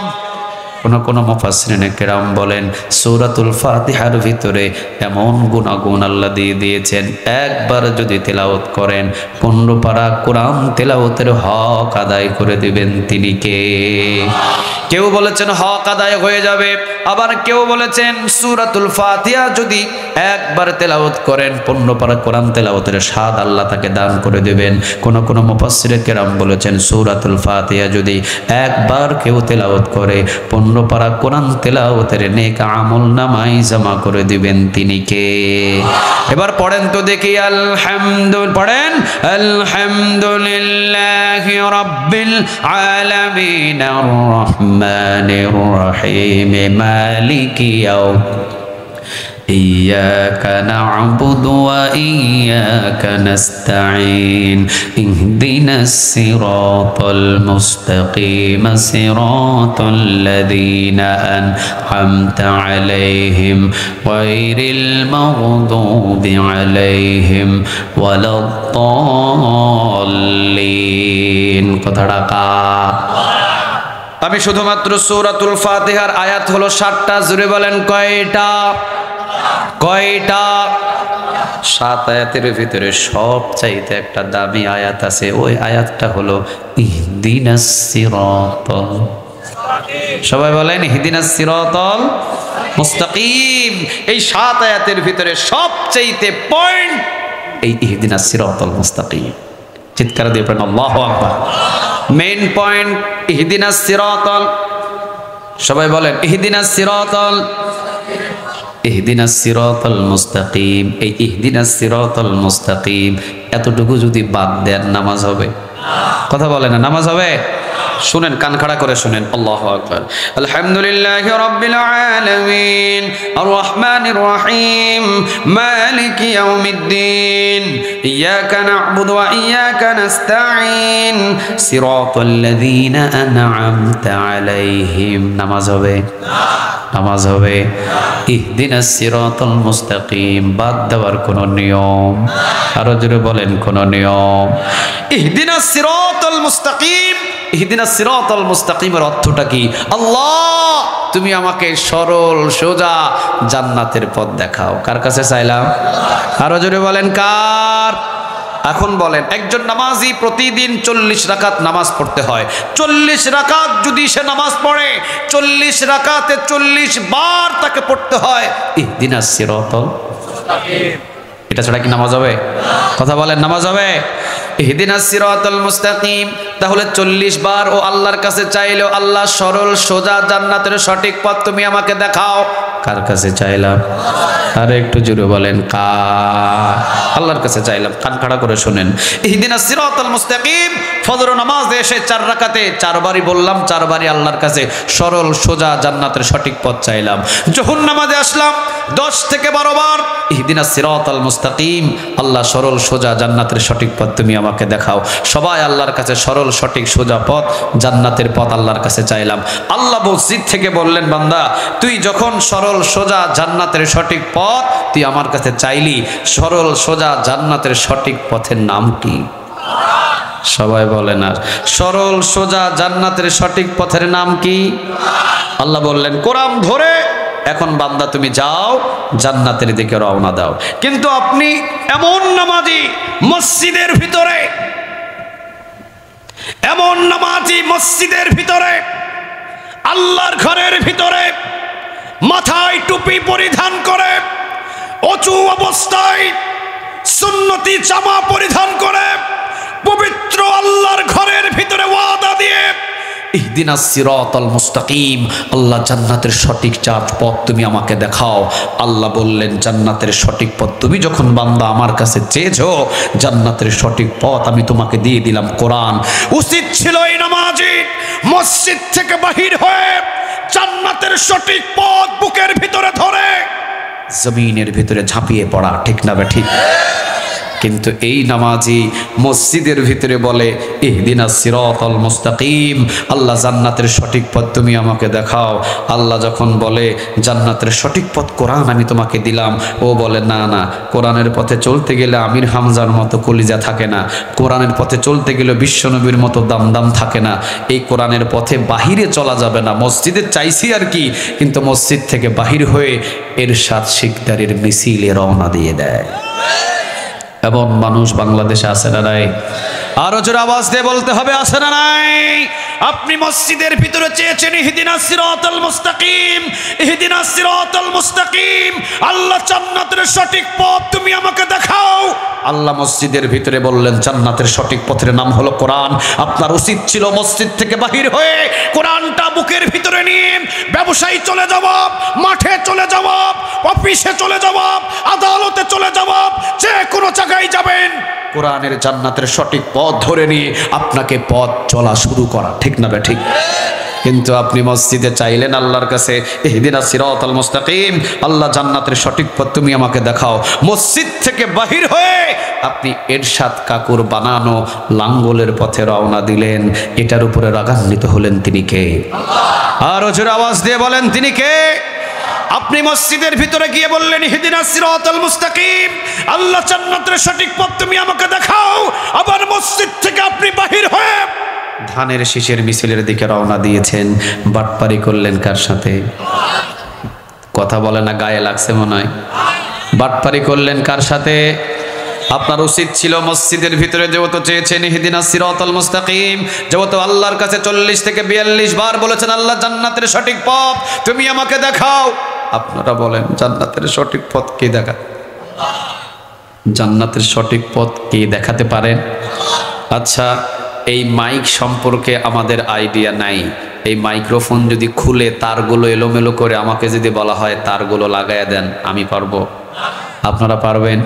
কোন মুফাসসিরিনে কেরাম বলেন সূরাতুল ফাতিহার ভিতরে এমন গুণাগুণ আল্লাহ দিয়ে দিয়েছেন, একবার যদি তেলাওয়াত করেন 15 পারা কোরআন তেলাওয়াতের হক আদায় করে দিবেন তিনি কে? কেউ বলেছেন হক আদায় হয়ে যাবে, আবার কেউ বলেছেন সূরাতুল ফাতিহা যদি একবার তেলাওয়াত করেন 15 পারা কোরআন তেলাওয়াতের স্বাদ আল্লাহ তাকে দান করে দেবেন। কোন মুফাসসিরে কেরাম বলেছেন সূরাতুল ফাতিহা যদি একবার কেউ তেলাওয়াত করে 15 পারা কোরআন তেলাওয়াতের নেক আমল নামায় জমা করে দিবেন তিনি কে? এবার পড়েন তো দেখি পড়েন আলহামদুলিল্লাহি রাব্বিল আলামিন আর রহমানির রহিম মালিকি إياك نعبد وإياك نستعين اهدنا الصراط المستقيم صراط الذين أنعمت عليهم غير المغضوب عليهم ولا الضالين। আমি শুধুমাত্র সূরাতুল ফাতিহার আয়াত হলো 7টা। জোরে বলেন কয়টা? কয়টা? 7 আয়াতের ভিতরে সবচাইতে একটা দামি আয়াত আছে, ওই আয়াতটা হলো ইহদিনাস সিরাতাল মুস্তাকিম। সবাই বলেন ইহদিনাস সিরাতাল মুস্তাকিম। এই 7 আয়াতের ভিতরে সবচাইতে পয়েন্ট এই ইহদিনাস সিরাতাল মুস্তাকিম। চিৎকার দিয়ে পড়েন আল্লাহু আকবার। মেইন পয়েন্ট ইহদিনাস সিরাতাল। সবাই বলেন ইহদিনাস সিরাতাল, ইহদিনাস সিরাতাল মুস্তাকিম। এই ইহদিনাস সিরাতাল মুস্তাকিম এতটুকু যদি বাদ দেন নামাজ হবে? কথা বলেন না, নামাজ হবে? শুনেন, কান খাড়া করে শুনেন। আল্লাহু আকবার। আলহামদুলিল্লাহি রাব্বিল আলামিন আর রহমানির রহিম মালিকি ইয়াউমিদ্দিন ইয়াকা না'বুদু ওয়া ইয়াকা নাস্তাঈন সিরাতাল্লাযীনা আন'আমতা আলাইহিম। নামাজ হবে? নামাজ হবে। ইহদিনাস সিরাতাল মুস্তাকিম বাদ দেওয়ার কোনো নিয়ম? আরো জোরে বলেন, কোন নিয়ম? ইহদিনাস সিরাতাল মুস্তাকিম, ইহদিনাস সিরাতাল মুস্তাকিমের অর্থটা কি? আল্লাহ তুমি আমাকে সরল সোজা জান্নাতের পথ দেখাও। কার কাছে চাইলাম? আরো জোরে বলেন, কার? এখন বলেন, একজন নামাজি প্রতিদিন 40 রাকাত নামাজ পড়তে হয়। 40 রাকাত যদি সে নামাজ পড়ে 40 রাকাতে 40 বার তাকে পড়তে হয় ইহদিনাস সিরাতাল মুস্তাকিম। এটা ছাড়া কি নামাজ হবে? কথা বলেন, নামাজ হবে? ইহদিনাস সিরাতাল মুস্তাকিম। তাহলে 40 বার ও আল্লাহর কাছে চাইলো আল্লাহ সরল সোজা জান্নাতের সঠিক পথ তুমি আমাকে দেখাও। কার কাছে চাইলাম? আর একটু জোরে বলেন কার? আল্লাহর কাছে চাইলাম, কান খাড়া করে শুনেন। ইহদিনাস সিরাতাল মুস্তাকিম, ফজর নামাজে এসে 4 রাকাতে 4 বারই বললাম, 4 বারই আল্লাহর কাছে সরল সোজা জান্নাতের সঠিক পথ চাইলাম। যখন নামাজে আসলাম 10 থেকে 12 বার ইহদিনাস সিরাতাল মুস্তাকিম, আল্লাহ সরল সোজা জান্নাতের সঠিক পথ তুমি আমাকে দেখাও। সবাই আল্লাহর কাছে সরল সঠিক সোজা পথ জান্নাতের পথ আল্লাহর কাছে চাইলাম। আল্লাহ মসজিদ থেকে বললেন, বান্দা তুই যখন সরল সোজা জান্নাতের সঠিক পথ তুই আমার কাছে চাইলি, সরল সোজা জান্নাতের সঠিক পথের নাম কি? সবাই বলেন, আর সরল সোজা জান্নাতের সঠিক পথের নাম কি? আল্লাহ বললেন কোরআন ধরে এখন বান্দা তুমি যাও জান্নাতের দিকে রওনা দাও। কিন্তু আপনি এমন নামাজি মসজিদের ভিতরে, এমন নামাজি মসজিদের ভিতরে, আল্লাহর ঘরের ভিতরে মাথায় টুপি পরিধান করে, অচু অবস্থায় সুন্নতি জামা পরিধান করে, পবিত্র আল্লাহর ঘরের ভিতরে ওয়াদা দিয়ে ইহদিনাস সিরাতাল মুস্তাকিম, আল্লাহ জান্নাতের সঠিক পথ তুমি আমাকে দেখাও। আল্লাহ বললেন জান্নাতের সঠিক পথ তুমি যখন বান্দা আমার কাছে চেয়েছো, জান্নাতের সঠিক পথ আমি তোমাকে দিয়ে দিলাম কোরআন। উচিত ছিল এই নামাজি মসজিদ থেকে বাহির হয়ে জান্নাতের সঠিক পথ বুকের ভিতরে ধরে জমিনের ভিতরে ঝাঁপিয়ে পড়া, ঠিক না ঠিক? কিন্তু এই নামাজি মসজিদের ভিতরে বলে ইহদিনাস সিরাতাল মুস্তাকিম, আল্লাহ জান্নাতের সঠিক পথ তুমি আমাকে দেখাও। আল্লাহ যখন বলে জান্নাতের সঠিক পথ কোরআন আমি তোমাকে দিলাম, ও বলে না না, কোরআনের পথে চলতে গেলে আমির হামজার মতো কলিজা থাকে না, কোরআনের পথে চলতে গেলে বিশ্বনবীর মতো দাম থাকে না, এই কোরআনের পথে বাহিরে চলা যাবে না। মসজিদে চাইছি আর কি, কিন্তু মসজিদ থেকে বাহির হয়ে এরশাদ শিকদারের মিছিলে রওনা দিয়ে দেয়। এবং মানুষ বাংলাদেশে আছে না নাই? আরো জোরে আওয়াজ দিয়ে বলতে হবে, আছে না নাই? আপনি মসজিদের ভিতরে চেয়েছেন ইহদিনাস সিরাতাল মুস্তাকিম, ইহদিনাস সিরাতাল মুস্তাকিম, আল্লাহ জান্নাতের সঠিক পথ তুমি আমাকে দেখাও। আল্লাহ মসজিদের ভিতরে বললেন জান্নাতের সঠিক পথের নাম হলো কোরআন। আপনার উচিত ছিল মসজিদ থেকে বাহির হয়ে কোরআনটা বুকের ভিতরে নিয়ে ব্যবসায়ী চলে যাব, মাঠে চলে যাব, অফিসে চলে যাব, আদালতে চলে যাব, যে কোনো জায়গায় যাবেন কোরআনের জান্নাতের সঠিক পথ ধরে নিয়ে আপনাকে পথ চলা শুরু করা, ঠিক না বে ঠিক? কিন্তু আপনি মসজিদে চাইলেন আল্লাহর কাছে ইহদিনাস সিরাতাল মুস্তাকিম, আল্লাহ জান্নাতের সঠিক পথ তুমি আমাকে দেখাও। মসজিদ থেকে বাহির হয়ে আপনি এরশাদ কাকুর বানানো লাঙ্গলের পথে রওনা দিলেন। এটার উপরে রাগান্বিত হলেন তিনি কে? আরো জোরে আওয়াজ দিয়ে বলেন তিনি কে? আপনি মসজিদের ভিতরে গিয়ে বললেন ইহদিনাস সিরাতাল মুস্তাকিম, আল্লাহ জান্নাতের সঠিক পথ তুমি আমাকে দেখাও। আবার মসজিদ থেকে আপনি বাহির হয়ে ধানের শীষের মিছিলের দিকে রওনা দিয়েছেন। বাটপারি করলেন কার সাথে? কথা বলে না, গায়ে লাগছে মনে হয়। বাটপারি করলেন কার সাথে? আপনার উচিত ছিল মসজিদের ভিতরে যেহেতু চেয়েছেন ইহদিনাস সিরাতাল মুস্তাকিম, যেহেতু আল্লাহর কাছে 40 থেকে 42 বার বলেছেন আল্লাহ জান্নাতের সঠিক পথ তুমি আমাকে দেখাও, আপনারা বলেন জান্নাতের সঠিক পথ কে দেখা? জান্নাতের সঠিক পথ কে দেখাতে পারেন? আচ্ছা, এই মাইক সম্পর্কে আমাদের আইডিয়া নাই। এই মাইক্রোফোন যদি খুলে তারগুলো এলোমেলো করে আমাকে যদি বলা হয় তারগুলো লাগাইয়া দেন, আমি পারবো? আপনারা পারবেন?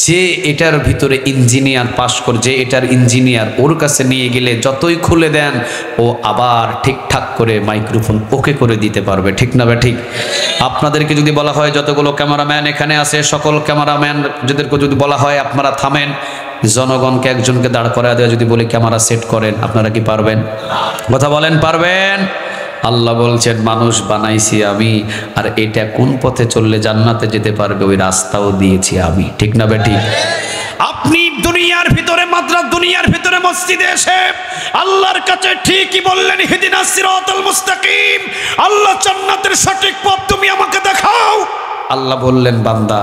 যে এটার ভিতরে ইঞ্জিনিয়ার পাশ করে, যে এটার ইঞ্জিনিয়ার, ওর কাছে নিয়ে গেলে যতই খুলে দেন ও আবার ঠিকঠাক করে মাইক্রোফোন ওকে করে দিতে পারবে, ঠিক না বা ঠিক? আপনাদেরকে যদি বলা হয় যতগুলো ক্যামেরাম্যান এখানে আছে সকল ক্যামেরাম্যান যাদেরকে যদি বলা হয় আপনারা থামেন, জনগণকে একজনকে দাঁড় করায় দেওয়া যদি বলি ক্যামেরা সেট করেন, আপনারা কি পারবেন? কথা বলেন, পারবেন? আল্লাহ বলছেন মানুষ বানাইছি আমি, আর এটা কোন পথে চললে জান্নাতে যেতে পারবে ওই রাস্তাও দিয়েছি আমি, ঠিক না বেটি? আপনি দুনিয়ার ভিতরে দুনিয়ার ভিতরে মসজিদে এসে আল্লাহর কাছে ঠিকই বললেন ইহদিনাস সিরাতাল মুস্তাকিম, আল্লাহ জান্নাতের সঠিক পথ তুমি আমাকে দেখাও। আল্লাহ বললেন বান্দা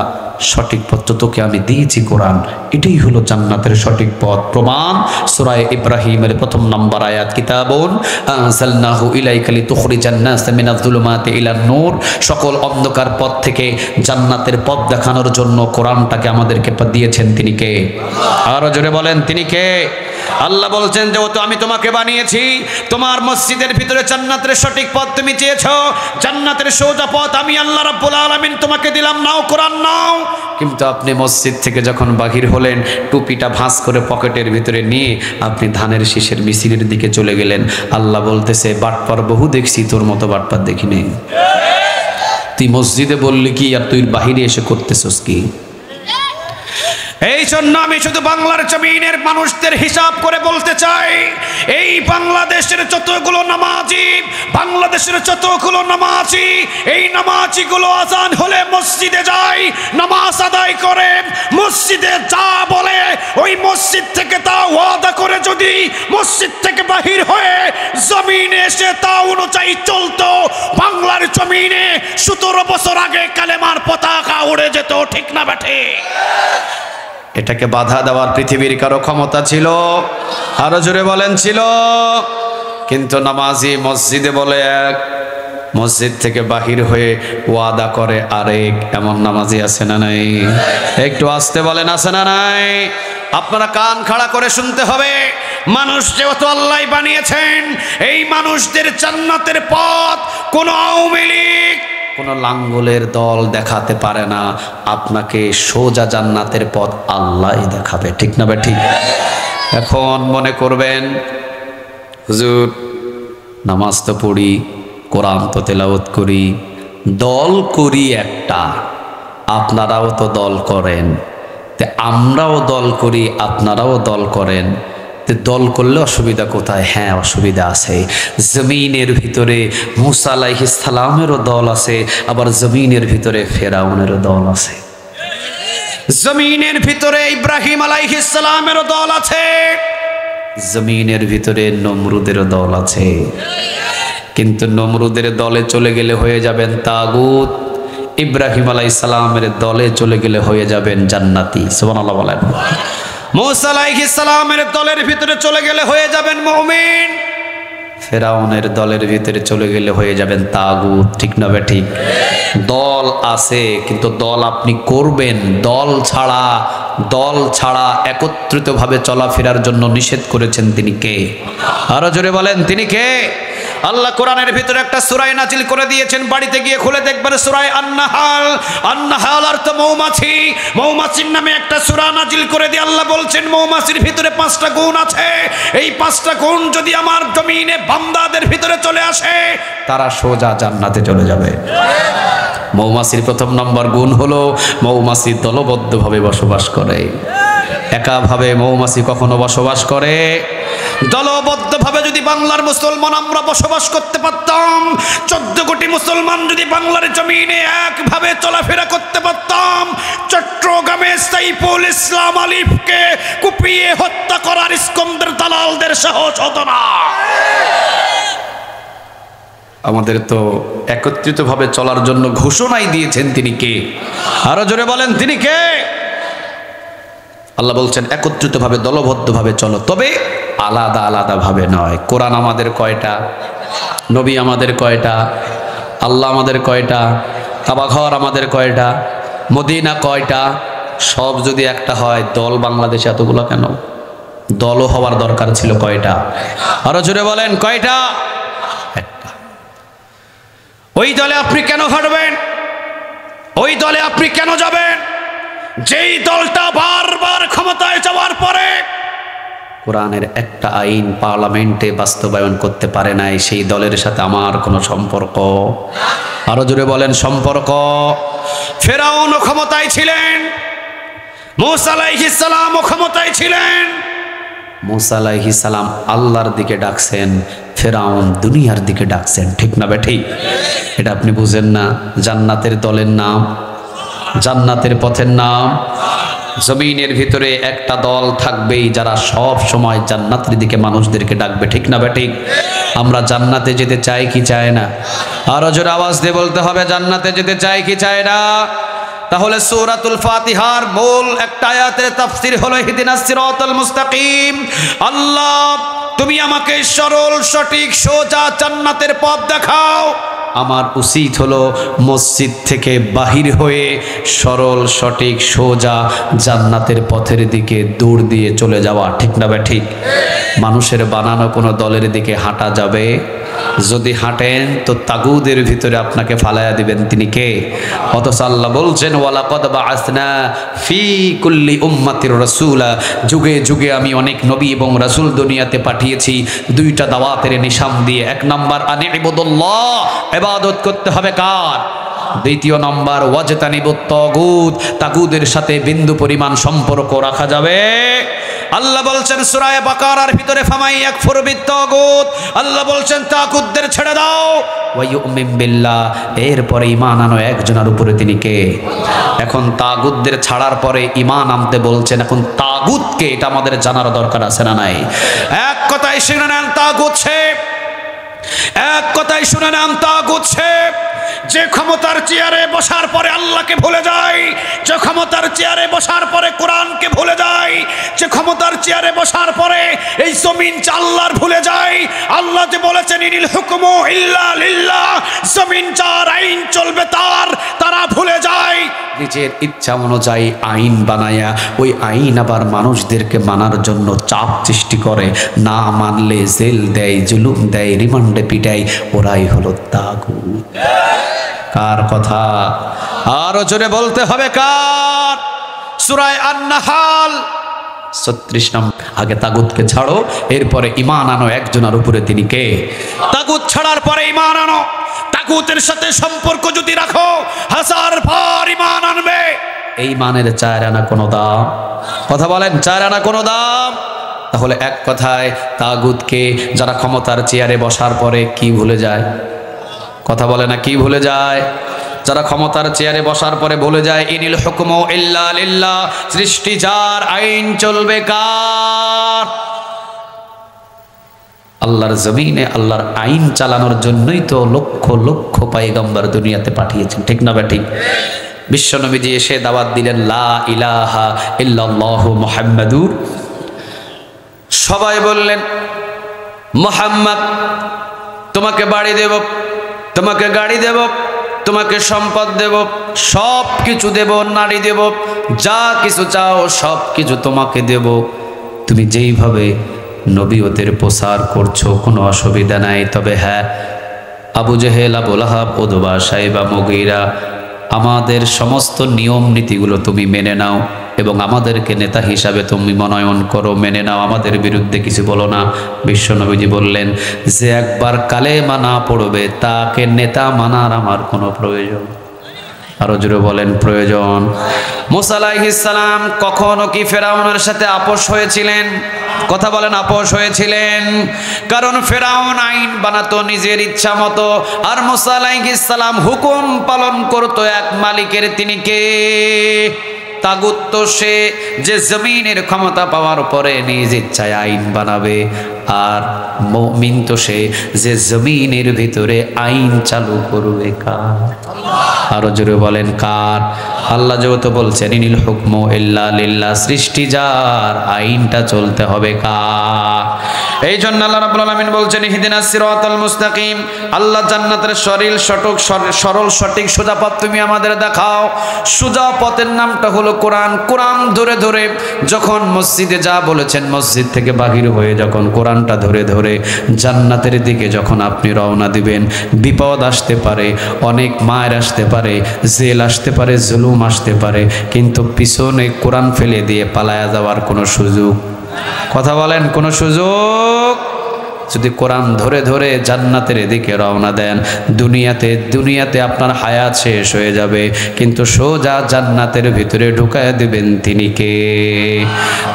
সঠিক পথ তো তোকে আমি দিয়েছি কোরআন, এটাই হলো জান্নাতের সঠিক পথ। প্রমাণ সূরা ইব্রাহিমের 1 নম্বর আয়াত, কিতাবুন আনজালনাহু ইলাইকা লিতুখরিজান নাস মিনাজ যুলুমাতি ইলান নূর, সকল অন্ধকার পথ থেকে জান্নাতের পথ দেখানোর জন্য কোরআনটাকে আমাদেরকে দিয়েছেন তিনি কে? আরো জোরে বলেন তিনি কে? আল্লাহ বলছেন যেহেতু আমি তোমাকে বানিয়েছি, তোমার মসজিদের ভিতরে জান্নাতের সঠিক পথ তুমি চেয়েছো, জান্নাতের সোজা পথ আমি আল্লাহ রাব্বুল আলামিন তোমাকে দিলাম, নাও কোরআন নাও। কিন্তু আপনি মসজিদ থেকে যখন বাহির হলেন, টুপিটা ভাঁজ করে পকেটের ভিতরে নিয়ে আপনি ধানের শীষের মিছিলের দিকে চলে গেলেন। আল্লাহ বলতেছে বাটপার বহু দেখছি, তোর মতো বাটপার দেখি নেই। তুই মসজিদে বললি কি, আর তুই বাহিরে এসে করতেছস কি? এই জন্য আমি শুধু বাংলার জমিনের মানুষদের হিসাব করে বলতে চাই, এই বাংলাদেশের যতগুলো নামাজি, বাংলাদেশের যতগুলো নামাজি, এই নামাজিগুলো আজান হলে মসজিদে যায়, নামাজ আদায় করে, মসজিদে যা বলে ওই মসজিদ থেকে তা ওয়াদা করে যদি মসজিদ থেকে বাহির হয়ে জমিনে এসে তা অনুযায়ী চলতো, বাংলার জমিনে 17 বছর আগে কালেমার পতাকা উড়ে যেত। ঠিক না বেঠে? এটাকে বাধা দেওয়ার পৃথিবীর কারো ক্ষমতা ছিল? আরো জোরে বলেন ছিল। কিন্তু নামাজি মসজিদে বলে এক, মসজিদ থেকে বাহির হয়ে ওয়াদা করে আরেক। এমন নামাজি আছে না নাই? একটু আস্তে বলেন, আছে না নাই? আপনারা কান খাড়া করে শুনতে হবে। মানুষ যেহেতু আল্লাহ বানিয়েছেন, এই মানুষদের জান্নাতের পথ কোন আওয়ামী লীগ, কোন লাঙ্গলের দল দেখাতে পারে না। আপনাকে সোজা জান্নাতের পথ আল্লাহ দেখাবে। ঠিক না বে ঠিক? এখন মনে করবেন হুজুর নামাজ তো পড়ি, কোরআন তো তেলাওয়াত করি, দল করি একটা, আপনারাও তো দল করেন, তে আমরাও দল করি, আপনারাও দল করেন, দল করলে অসুবিধা কোথায়? হ্যাঁ অসুবিধা আছে। জমিনের ভিতরে মুসা আলাইহিস সালামেরও দল আছে, আবার জমিনের ভিতরে ফেরাউনেরও দল আছে, জমিনের ভিতরে ইব্রাহিম আলাইহিস সালামেরও দল আছে, জমিনের ভিতরে নমরুদেরও দল আছে। কিন্তু নমরুদের দলে চলে গেলে হয়ে যাবেন তাগুত, ইব্রাহিম আলাইহিস সালামের দলে চলে গেলে হয়ে যাবেন জান্নাতি। সুবহানাল্লাহ বলেন। মুসা আলাইহিস সালামের দলের ভিতরে চলে গেলে হয়ে যাবেন মুমিন, ফেরাউনের দলের ভিতরে চলে গেলে হয়ে যাবেন তাগুত। ঠিক না বে ঠিক? দল আছে, কিন্তু দল আপনি করবেন, দল ছাড়া একত্রিতভাবে চলাফেরার জন্য নিষেধ করেছেন তিনি কে? আরো জোরে বলেন, তিনি কে? আল্লাহ কোরআনের ভিতরে একটা সূরা নাজিল করে দিয়েছেন, বাড়িতে গিয়ে খুলে দেখবেন সূরা আন-নাহাল। আন-নাহাল অর্থ মৌমাছি, মৌমাছির নামে একটা সূরা নাজিল করে দিয়ে আল্লাহ বলছেন মৌমাছির ভিতরে 5টা গুণ আছে, এই 5টা গুণ যদি আমার জমিনে বান্দাদের ভিতরে চলে আসে তারা সোজা জান্নাতে চলে যাবে। মৌমাছির প্রথম নম্বর গুণ হলো মৌমাছি দলবদ্ধভাবে বসবাস করে। একাভাবে মৌমাছি কখনো বসবাস করে? দলবদ্ধভাবে যদি বাংলার মুসলমান আমরা বসবাস করতে পারতাম, 14 কোটি মুসলমান যদি বাংলার জমিনে একভাবে চলাফেরা করতে পারতাম, চট্টগ্রামে সাইফুল ইসলাম আলিফকে কুপিয়ে হত্যা করার ইস্কন্দার দালালদের সাহস হতো না। আমাদের তো একত্রিতভাবে চলার জন্য ঘোষণাই দিয়েছেন তিনি কে? আরো জোরে বলেন, তিনি কে? আল্লাহ বলছেন একত্রিতভাবে দলবদ্ধভাবে চলো, তবে আলাদা আলাদা ভাবে নয়। কোরআন আমাদের কয়টা? নবী আমাদের কয়টা? আল্লাহ আমাদের কয়টা? কাবাঘর আমাদের কয়টা? মদিনা কয়টা? সব যদি একটা হয়, দল বাংলাদেশে এতগুলো কেন? দলও হওয়ার দরকার ছিল কয়টা? আরো জোরে বলেন, কয়টা? একটা। ওই দলে আপনি কেন হাঁটবেন? ওই দলে আপনি কেন যাবেন? যেই দলটা বারবার ক্ষমতায় যাওয়ার পরে কোরআনের একটা আইন পার্লামেন্টে বাস্তবায়ন করতে পারে নাই, সেই দলের সাথে আমার কোনো সম্পর্ক। আরো জোরে বলেন, সম্পর্ক। ফেরাউনও ক্ষমতায় ছিলেন, মুসা আলাইহিস সালামও ক্ষমতায় ছিলেন। মুসা আলাইহিস সালাম আল্লাহর দিকে ডাকছেন, ফেরাউন দুনিয়ার দিকে ডাকছেন। ঠিক না বে ঠিক? এটা আপনি বুঝেন না? জান্নাতের দলের নাম, জান্নাতের পথের নাম। জমিনের ভিতরে একটা দল থাকবেই যারা সব সময় জান্নাতের দিকে মানুষদেরকে ডাকবে। ঠিক না বে ঠিক? আমরা জান্নাতে যেতে চাই কি চাই না? আরো জোরে আওয়াজ দিয়ে বলতে হবে, জান্নাতে যেতে চাই কি চাই না? তাহলে সূরাতুল ফাতিহার মূল একটা আয়াতের তাফসীর হলো ইহদিনাস সিরাতাল মুস্তাকিম। আল্লাহ তুমি আমাকে সরল সঠিক সোজা জান্নাতের পথ দেখাও। আমার উচিত হলো মসজিদ থেকে বাহির হয়ে সরল সঠিক সোজা জান্নাতের পথের দিকে দৌড় দিয়ে চলে যাওয়া, ঠিক না বে ঠিক? মানুষের বানানো কোনো দলের দিকে হাঁটা যাবে? যদি হাঁটেন তো তাগুদের ভিতরে আপনাকে ফালায়া দিবেন তিনি কে? অথচ আল্লাহ বলছেন ওয়ালাকাদ বাআসনা ফি কুল্লি উম্মাতির রাসূলা, যুগে যুগে আমি অনেক নবী এবং রাসূল দুনিয়াতে পাঠিয়েছি দুইটা দাওয়াতের নিশান দিয়ে। এক নাম্বার আনি ইবাদুল্লাহ, ইবাদত করতে হবে কার? দ্বিতীয় নম্বর ওয়াজতানিবুত তাগুত, তাগুদের সাথে বিন্দু পরিমাণ সম্পর্ক রাখা যাবে। আল্লাহ বলছেন সূরা বাকারার ভিতরে ফামাই ইয়াকফুর বিত-তাগুত, আল্লাহ বলছেন তাগুতদের ছেড়ে দাও। ওয়া ইউমিন বিল্লাহ, এরপরে ঈমান আনো একজনের উপরে, তিনি কে? এখন তাগুতদের ছাড়ার পরে ঈমান আনতে বলছেন, এখন তাগুতকে এটা আমাদের জানার দরকার আছে না নাই? এক কথায় শুনে নেন তাগুত সে, এক কথায় শুনে নেন তাগুত সে যে ক্ষমতার চেয়ারে বসার পরে আল্লাহকে ভুলে যায়, যে ক্ষমতার চেয়ারে বসার পরে কোরআনকে ভুলে যায়, যে ক্ষমতার চেয়ারে বসার পরে এই জমিন আল্লাহর ভুলে যায়। আল্লাহ যে বলেছেন ইনিল হুকমু ইল্লা লিল্লাহ, জমিন যার আইন চলবে তার, তারা ভুলে যায়। নিজের ইচ্ছা অনুযায়ী আইন বানায়া ওই আইন আবার মানুষদেরকে মানার জন্য চাপ সৃষ্টি করে, না মানলে জেল দেয়, জুলুম দেয়, রিমান্ডে পিটায়, ওরাই হলো তাগুত। কার কথা আরো জোরে বলতে হবে? কার? সূরা আন-নাহাল 36 নম্বর। আগে তাগুতকে ছাড়ো, এরপরে ঈমান আনো একজনের উপরে, তিনি কে? তাগুত ছাড়ার পরে ঈমান আনো। তাগুতের সাথে সম্পর্ক যদি রাখো, 1000 বার ঈমান আনবে। এই ঈমানের 4 আনা কোনো দাম? কথা বলেন, 4 আনা কোনো দাম? তাহলে এক কথায় তাগুতকে যারা ক্ষমতার চেয়ারে বসার পরে কি ভুলে যায়? কথা বলে না, কি ভুলে যায়? যারা ক্ষমতার চেয়ারে বসার পরে ভুলে যায় ইনিল হুকমু ইল্লা লিল্লাহ, সৃষ্টি যার, আইন চলবে কার? আল্লাহর জমিনে আল্লাহর আইন চালানোর জন্যই তো লক্ষ লক্ষ পয়গম্বর দুনিয়াতে পাঠিয়েছেন, ঠিক না বে ঠিক? বিশ্বনবীজি এসে দাওয়াত দিলেন লা ইলাহা ইল্লাল্লাহু মুহাম্মাদুর। সবাই বললেন মুহাম্মদ তোমাকে বাড়ি দেব, তোমাকে গাড়ি দেব, তোমাকে সম্পদ দেব, সব কিছু দেব, নারী দেব, যা কিছু চাও সব কিছু তোমাকে দেব। তুমি যেইভাবে নবীয়তের প্রচার করছো কোনো অসুবিধা নাই, তবে হ্যাঁ আবু জেহেল, আবু লাহাব, উতবা, সাইবা, মুগীরা, আমাদের সমস্ত নিয়ম নীতিগুলো তুমি মেনে নাও এবং আমাদেরকে নেতা হিসাবে তুমি মনোনয়ন করো, মেনে নাও, আমাদের বিরুদ্ধে কিছু বলো না। বিশ্বনবীজি বললেন যে একবার কালেমা না পড়বে তাকে নেতা মানার আমার কোনো প্রয়োজন। আরো জোরে বলেন প্রয়োজন। মুসা আলাইহিস সালাম কখনো কি ফেরাউনের সাথে আপোষ হয়েছিলেন? কথা বলেন, আপোষ হয়েছিলেন? কারণ ফেরাউন আইন বানাতো নিজের ইচ্ছা মতো, আর মুসা আলাইহিস সালাম হুকুম পালন করতো এক মালিকের, তিনি কে? তাগুত তো সে যে জমিনের ক্ষমতা পাওয়ার পরে নিজ ইচ্ছায় আইন বানাবে, আর মুমিন তো সে যে জমিনের ভিতরে আইন চালু করবে। কার? আরো জোরে বলেন কার? আল্লাহ যেহেতু বলছেন ইনিল হুকমু ইল্লা লিল্লাহ, সৃষ্টি যার, আইনটা চলতে হবে কার? এই জন্য আল্লাহ রাব্বুল আলামিন বলছেন ইহদিনাস সিরাতাল মুস্তাকিম, আল্লাহ জান্নাতের সরল সঠিক সোজা পথ তুমি আমাদের দেখাও। সোজা পথের নামটা হলো কোরআন। কোরআন ধরে ধরে যখন মসজিদে যা বলেছেন, মসজিদ থেকে বাহির হয়ে যখন কোরআনটা ধরে ধরে জান্নাতের দিকে যখন আপনি রওনা দিবেন, বিপদ আসতে পারে, অনেক মায়ের আসতে পারে, জেল আসতে পারে, জুলুম আসতে পারে, কিন্তু পিছনে কোরআন ফেলে দিয়ে পালায়া যাওয়ার কোনো সুযোগ, কথা বলেন, কোনো সুযোগ? যদি কোরআন ধরে ধরে জান্নাতের দিকে রওনা দেন, দুনিয়াতে আপনার হায়াত শেষ হয়ে যাবে, কিন্তু সোজা জান্নাতের ভিতরে ঢুকায় দিবেন তিনি কে?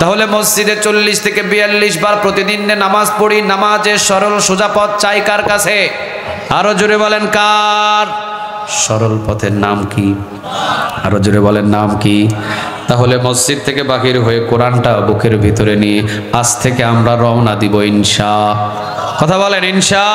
তাহলে মসজিদে 40 থেকে 42 বার প্রতিদিন নামাজ পড়ি, নামাজের সরল সোজা পথ চাই কার কাছে? আরো জোরে বলেন কার? সরল পথের নাম কি? আরো জোরে বলেন নাম কি? তাহলে মসজিদ থেকে বাহির হয়ে কোরআনটা বুকের ভিতরে নিয়ে আজ থেকে আমরা রওনা দিব ইনশা, কথা বলেন ইনশা।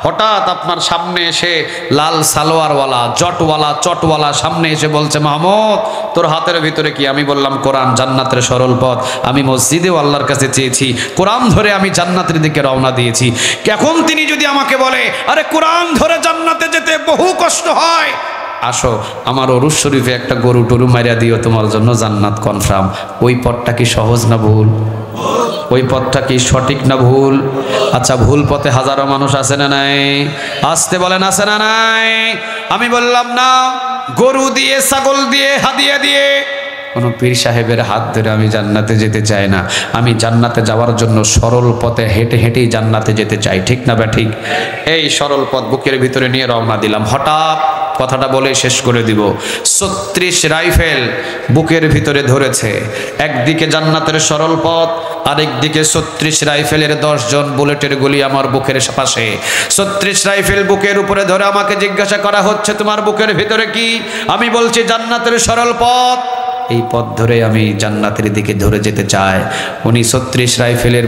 হঠাৎ আপনার সামনে এসে লাল সালোয়ারওয়ালা জটওয়ালা চটওয়ালা সামনে এসে বলছে, মাহমুদ তোর হাতের ভিতরে কি? আমি বললাম কোরআন, জান্নাতের সরল পথ। আমি মসজিদেও আল্লাহর কাছে চেয়েছি, কোরআন ধরে আমি জান্নাতের দিকে রওনা দিয়েছি। এখন তিনি যদি আমাকে বলে, আরে কোরআন ধরে জান্নাতে যেতে বহু কষ্ট হয়, আসো আমার অরুজ শরীফে একটা গরু টরু মারিয়া দিও, তোমার জন্য জান্নাত কনফার্ম। ওই পথটা কি সহজ না ভুল? ওই পথটা কি সঠিক না ভুল? আচ্ছা, ভুল পথে হাজারো মানুষ আছে না নাই? আসতে বলেন, আছে না নাই? আমি বললাম না, গরু দিয়ে ছাগল দিয়ে হাদিয়া দিয়ে কোনো পীর সাহেবের হাত ধরে আমি জান্নাতে যেতে চাই না। আমি জান্নাতে যাওয়ার জন্য সরল পথে হেঁটে হেঁটেই জান্নাতে যেতে চাই। ঠিক না বা ঠিক? এই সরল পথ বুকের ভিতরে নিয়ে রওনা দিলাম। হঠাৎ কথাটা বলে শেষ করে দিব, 36 রাইফেল বুকের ভিতরে ধরেছে। একদিকে জান্নাতের সরল পথ, আরেকদিকে 36 রাইফেলের 10 জন বুলেটের গুলি আমার বুকের পাশে। 36 রাইফেল বুকের উপরে ধরে আমাকে জিজ্ঞাসা করা হচ্ছে, তোমার বুকের ভিতরে কি? আমি বলছি জান্নাতের সরল পথ। এই পথ ধরে আমি জান্নাতের দিকে ধরে যেতে চাই। উনি 36 রাইফেলের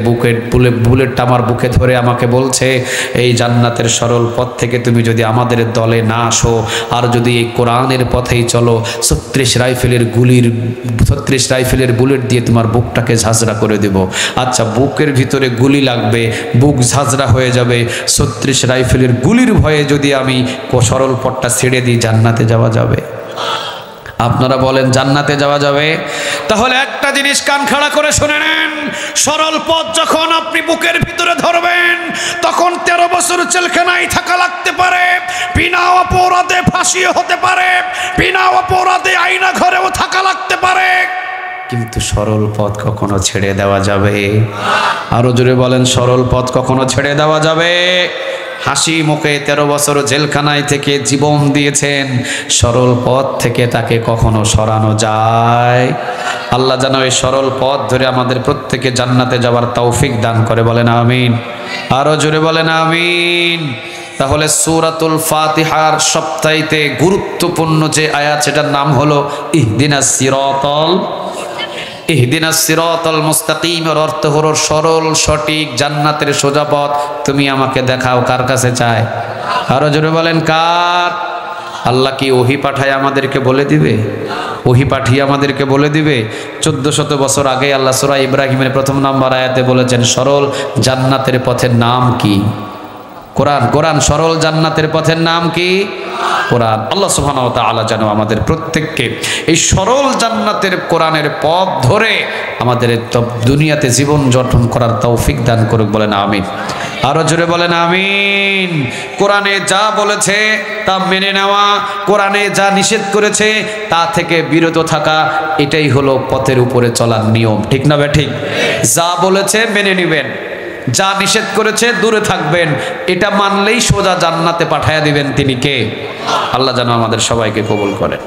বুলেটটা আমার বুকে ধরে আমাকে বলছে, এই জান্নাতের সরল পথ থেকে তুমি যদি আমাদের দলে না আসো, আর যদি এই কোরআনের পথেই চলো, 36 রাইফেলের বুলেট দিয়ে তোমার বুকটাকে ঝাঁঝরা করে দেব। আচ্ছা, বুকের ভিতরে গুলি লাগবে, বুক ঝাঁঝরা হয়ে যাবে, 36 রাইফেলের গুলির ভয়ে যদি আমি সরল পথটা ছেড়ে দিই, জান্নাতে যাওয়া যাবে? আপনারা বলেন জান্নাতে যাওয়া যাবে? তাহলে একটা জিনিস কান খাড়া করে শুনে নেন, সরল পথ যখন আপনি বুকের ভিতরে ধরবেন, তখন 13 বছর জেলখানায় থাকা লাগতে পারে, বিনা অপরাধে ফাঁসিও হতে পারে, বিনা অপরাধে আয়না ঘরেও থাকা লাগতে পারে, কিন্তু সরল পথ কখনো ছেড়ে দেওয়া যাবে? আরো জোরে বলেন, সরল পথ কখনো ছেড়ে দেওয়া যাবে? হাসি মুখে 13 বছর জেলখানায় থেকে জীবন দিয়েছেন, সরল পথ থেকে তাকে কখনো সরানো যায়? আল্লাহ যেন এই সরল পথ ধরে আমাদের প্রত্যেকে জান্নাতে যাওয়ার তৌফিক দান করে, বলেন আমিন। আরো জোরে বলেন আমিন। তাহলে সূরাতুল ফাতিহার সবচাইতে গুরুত্বপূর্ণ যে আয়াত, সেটার নাম হলো ইহদিনাস সিরাতাল মুস্তাকিম। এর অর্থ হলো সরল সঠিক জান্নাতের সোজা পথ তুমি আমাকে দেখাও। কার কাছে চায়? আরো জোরে বলেন, কার? আল্লাহ কি ওহী পাঠায় আমাদেরকে বলে দিবে? ওহী পাঠিয়ে আমাদেরকে বলে দিবে? 1400 বছর আগে আল্লাহ সূরা ইব্রাহিমের 1 নম্বর আয়াতে বলেছেন, সরল জান্নাতের পথের নাম কি? কোরআন। সরল জান্নাতের পথের নাম কি? কোরআন। আল্লাহ সুবহানাহু ওয়া তাআলা যেন আমাদের প্রত্যেককে এই সরল জান্নাতের কোরআনের পথ ধরে আমাদের দুনিয়াতে জীবন গঠন করার তৌফিক দান করুক, বলেন আমিন। আরো জোরে বলেন আমিন। কোরআনে যা বলেছে তা মেনে নেওয়া, কোরআনে যা নিষেধ করেছে তা থেকে বিরত থাকা, এটাই হলো পথের উপরে চলার নিয়ম। ঠিক না বে ঠিক? যা বলেছে মেনে নেবেন, যা নিষেধ করেছে দূরে থাকবেন, এটা মানলেই সোজা জান্নাতে পাঠায়া দিবেন তিনি কে? আল্লাহ যেন আমাদের সবাইকে কবুল করেন।